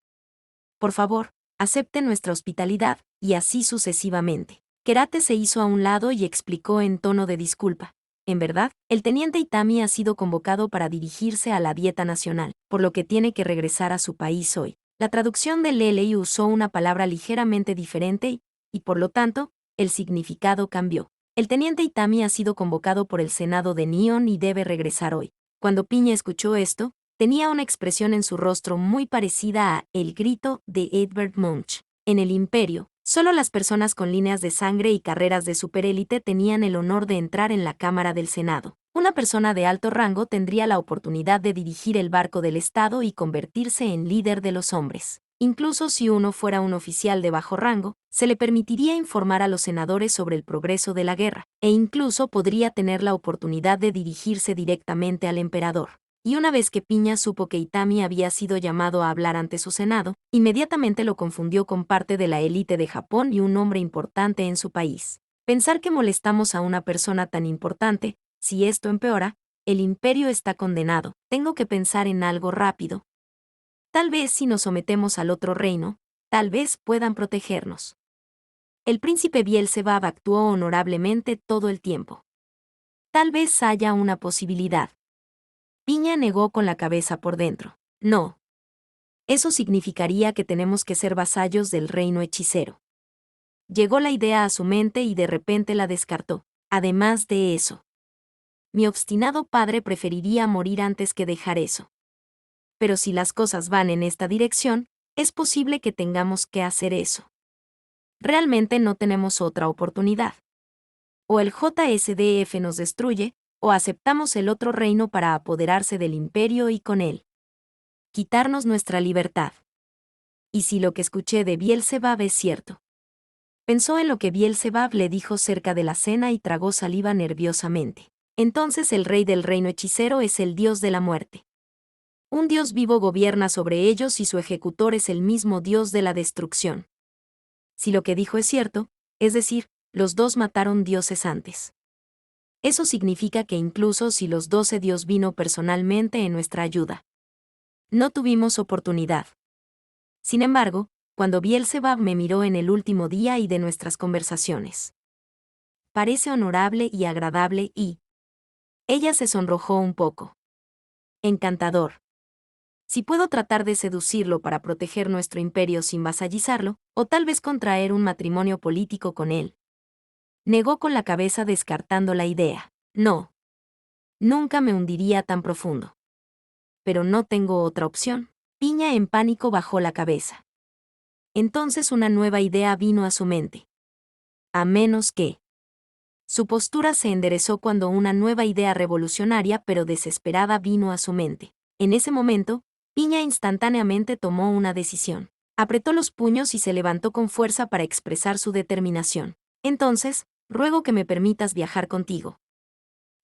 Por favor, acepte nuestra hospitalidad, y así sucesivamente. Kerate se hizo a un lado y explicó en tono de disculpa. En verdad, el teniente Itami ha sido convocado para dirigirse a la dieta nacional, por lo que tiene que regresar a su país hoy. La traducción de Lelei usó una palabra ligeramente diferente y, por lo tanto, el significado cambió. El teniente Itami ha sido convocado por el Senado de Nihon y debe regresar hoy. Cuando Piña escuchó esto, tenía una expresión en su rostro muy parecida a El grito de Edvard Munch. En el Imperio, solo las personas con líneas de sangre y carreras de superélite tenían el honor de entrar en la Cámara del Senado. Una persona de alto rango tendría la oportunidad de dirigir el barco del Estado y convertirse en líder de los hombres. Incluso si uno fuera un oficial de bajo rango, se le permitiría informar a los senadores sobre el progreso de la guerra, e incluso podría tener la oportunidad de dirigirse directamente al emperador. Y una vez que Piña supo que Itami había sido llamado a hablar ante su Senado, inmediatamente lo confundió con parte de la élite de Japón y un hombre importante en su país. Pensar que molestamos a una persona tan importante, si esto empeora, el imperio está condenado. Tengo que pensar en algo rápido. Tal vez si nos sometemos al otro reino, tal vez puedan protegernos. El príncipe Bielzebub actuó honorablemente todo el tiempo. Tal vez haya una posibilidad. Piña negó con la cabeza por dentro. No. Eso significaría que tenemos que ser vasallos del reino hechicero. Llegó la idea a su mente y de repente la descartó. Además de eso, mi obstinado padre preferiría morir antes que dejar eso. Pero si las cosas van en esta dirección, es posible que tengamos que hacer eso. Realmente no tenemos otra oportunidad. O el JSDF nos destruye, o aceptamos el otro reino para apoderarse del imperio y con él quitarnos nuestra libertad. ¿Y si lo que escuché de Bielzebub es cierto? Pensó en lo que Bielzebub le dijo cerca de la cena y tragó saliva nerviosamente. Entonces el rey del reino hechicero es el dios de la muerte. Un dios vivo gobierna sobre ellos y su ejecutor es el mismo dios de la destrucción. Si lo que dijo es cierto, es decir, los dos mataron dioses antes. Eso significa que incluso si los 12 Dios vino personalmente en nuestra ayuda, no tuvimos oportunidad. Sin embargo, cuando Bielzebub me miró en el último día y de nuestras conversaciones, parece honorable y agradable y... Ella se sonrojó un poco. Encantador. Si puedo tratar de seducirlo para proteger nuestro imperio sin vasallizarlo, o tal vez contraer un matrimonio político con él. Negó con la cabeza descartando la idea. No. Nunca me hundiría tan profundo. Pero no tengo otra opción. Piña en pánico bajó la cabeza. Entonces una nueva idea vino a su mente. A menos que... Su postura se enderezó cuando una nueva idea revolucionaria pero desesperada vino a su mente. En ese momento, Piña instantáneamente tomó una decisión. Apretó los puños y se levantó con fuerza para expresar su determinación. Entonces, ruego que me permitas viajar contigo.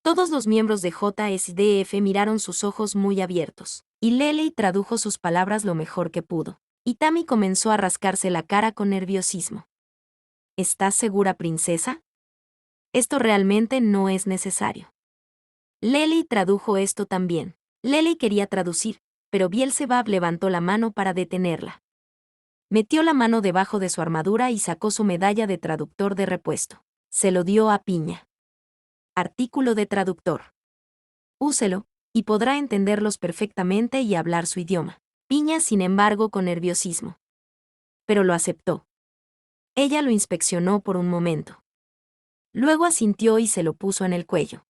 Todos los miembros de JSDF miraron sus ojos muy abiertos, y Lelei tradujo sus palabras lo mejor que pudo. Itami comenzó a rascarse la cara con nerviosismo. ¿Estás segura, princesa? Esto realmente no es necesario. Lelei tradujo esto también. Lelei quería traducir, pero Bielzebub levantó la mano para detenerla. Metió la mano debajo de su armadura y sacó su medalla de traductor de repuesto. Se lo dio a Piña. Artículo de traductor. Úselo, y podrá entenderlos perfectamente y hablar su idioma. Piña, sin embargo, con nerviosismo. Pero lo aceptó. Ella lo inspeccionó por un momento. Luego asintió y se lo puso en el cuello.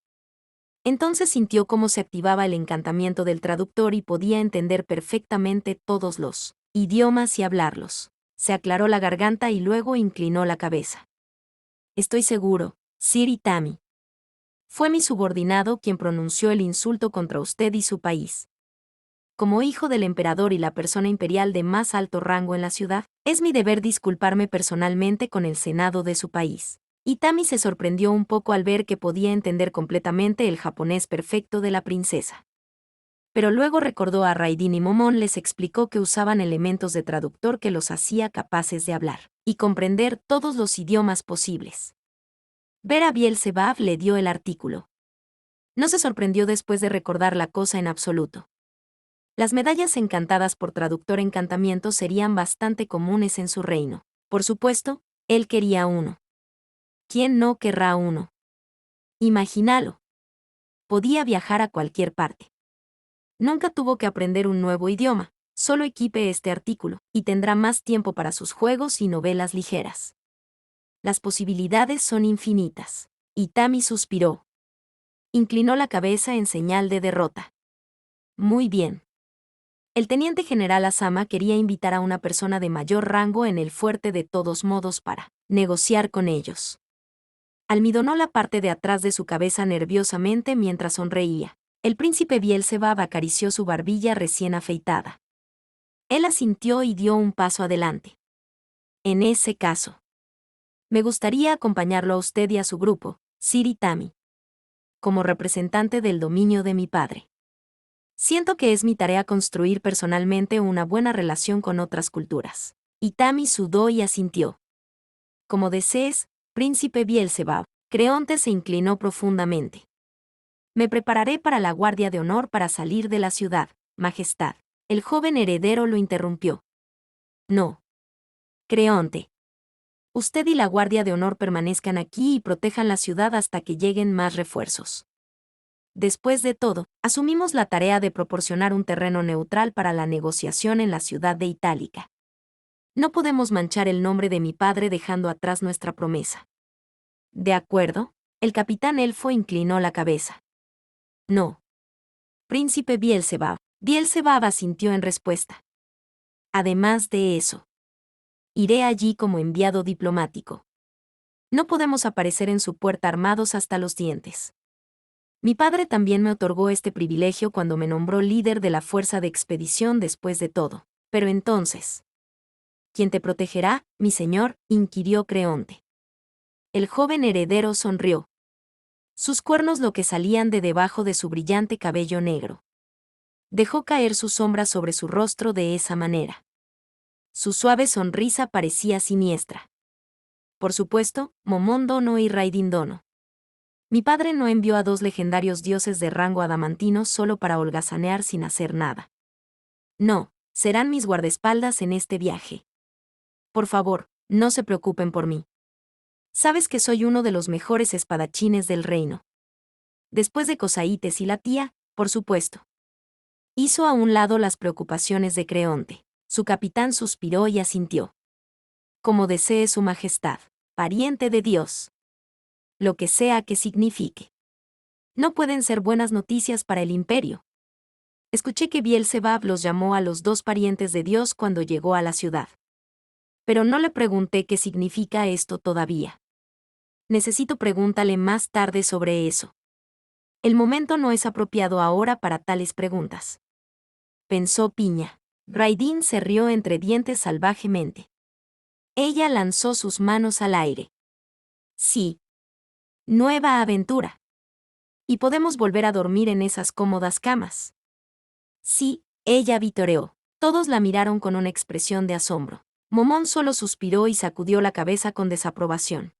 Entonces sintió cómo se activaba el encantamiento del traductor y podía entender perfectamente todos los idiomas y hablarlos. Se aclaró la garganta y luego inclinó la cabeza. Estoy seguro, Sir Itami. Fue mi subordinado quien pronunció el insulto contra usted y su país. Como hijo del emperador y la persona imperial de más alto rango en la ciudad, es mi deber disculparme personalmente con el Senado de su país. Itami se sorprendió un poco al ver que podía entender completamente el japonés perfecto de la princesa. Pero luego recordó a Raidin y Momón les explicó que usaban elementos de traductor que los hacía capaces de hablar y comprender todos los idiomas posibles. Ver a Bielzebub le dio el artículo. No se sorprendió después de recordar la cosa en absoluto. Las medallas encantadas por traductor encantamiento serían bastante comunes en su reino. Por supuesto, él quería uno. ¿Quién no querrá uno? Imagínalo. Podía viajar a cualquier parte. Nunca tuvo que aprender un nuevo idioma, solo equipe este artículo, y tendrá más tiempo para sus juegos y novelas ligeras. Las posibilidades son infinitas. Y Tammy suspiró. Inclinó la cabeza en señal de derrota. Muy bien. El teniente general Asama quería invitar a una persona de mayor rango en el fuerte de todos modos para negociar con ellos. Almidonó la parte de atrás de su cabeza nerviosamente mientras sonreía. El príncipe Bielzebub acarició su barbilla recién afeitada. Él asintió y dio un paso adelante. En ese caso, me gustaría acompañarlo a usted y a su grupo, Sir y Tammy, como representante del dominio de mi padre. Siento que es mi tarea construir personalmente una buena relación con otras culturas. Y Tammy sudó y asintió. Como desees, príncipe Bielzebub. Creonte se inclinó profundamente. Me prepararé para la guardia de honor para salir de la ciudad, Majestad. El joven heredero lo interrumpió. No. Creonte. Usted y la guardia de honor permanezcan aquí y protejan la ciudad hasta que lleguen más refuerzos. Después de todo, asumimos la tarea de proporcionar un terreno neutral para la negociación en la ciudad de Itálica. No podemos manchar el nombre de mi padre dejando atrás nuestra promesa. ¿De acuerdo? El capitán elfo inclinó la cabeza. No. Príncipe Bielzebub. Bielzebub asintió en respuesta. Además de eso, iré allí como enviado diplomático. No podemos aparecer en su puerta armados hasta los dientes. Mi padre también me otorgó este privilegio cuando me nombró líder de la fuerza de expedición después de todo. Pero entonces, ¿quién te protegerá, mi señor?, inquirió Creonte. El joven heredero sonrió. Sus cuernos lo que salían de debajo de su brillante cabello negro. Dejó caer su sombra sobre su rostro de esa manera. Su suave sonrisa parecía siniestra. Por supuesto, Momón Dono y Raidin Dono. Mi padre no envió a dos legendarios dioses de rango adamantino solo para holgazanear sin hacer nada. No, serán mis guardaespaldas en este viaje. Por favor, no se preocupen por mí. Sabes que soy uno de los mejores espadachines del reino. Después de Cosaites y la tía, por supuesto. Hizo a un lado las preocupaciones de Creonte. Su capitán suspiró y asintió. Como desee su majestad, pariente de Dios. Lo que sea que signifique. No pueden ser buenas noticias para el imperio. Escuché que Bielzebub los llamó a los dos parientes de Dios cuando llegó a la ciudad. Pero no le pregunté qué significa esto todavía. Necesito pregúntale más tarde sobre eso. El momento no es apropiado ahora para tales preguntas. Pensó Piña. Raidin se rió entre dientes salvajemente. Ella lanzó sus manos al aire. Sí. Nueva aventura. Y podemos volver a dormir en esas cómodas camas. Sí, ella vitoreó. Todos la miraron con una expresión de asombro. Momón solo suspiró y sacudió la cabeza con desaprobación.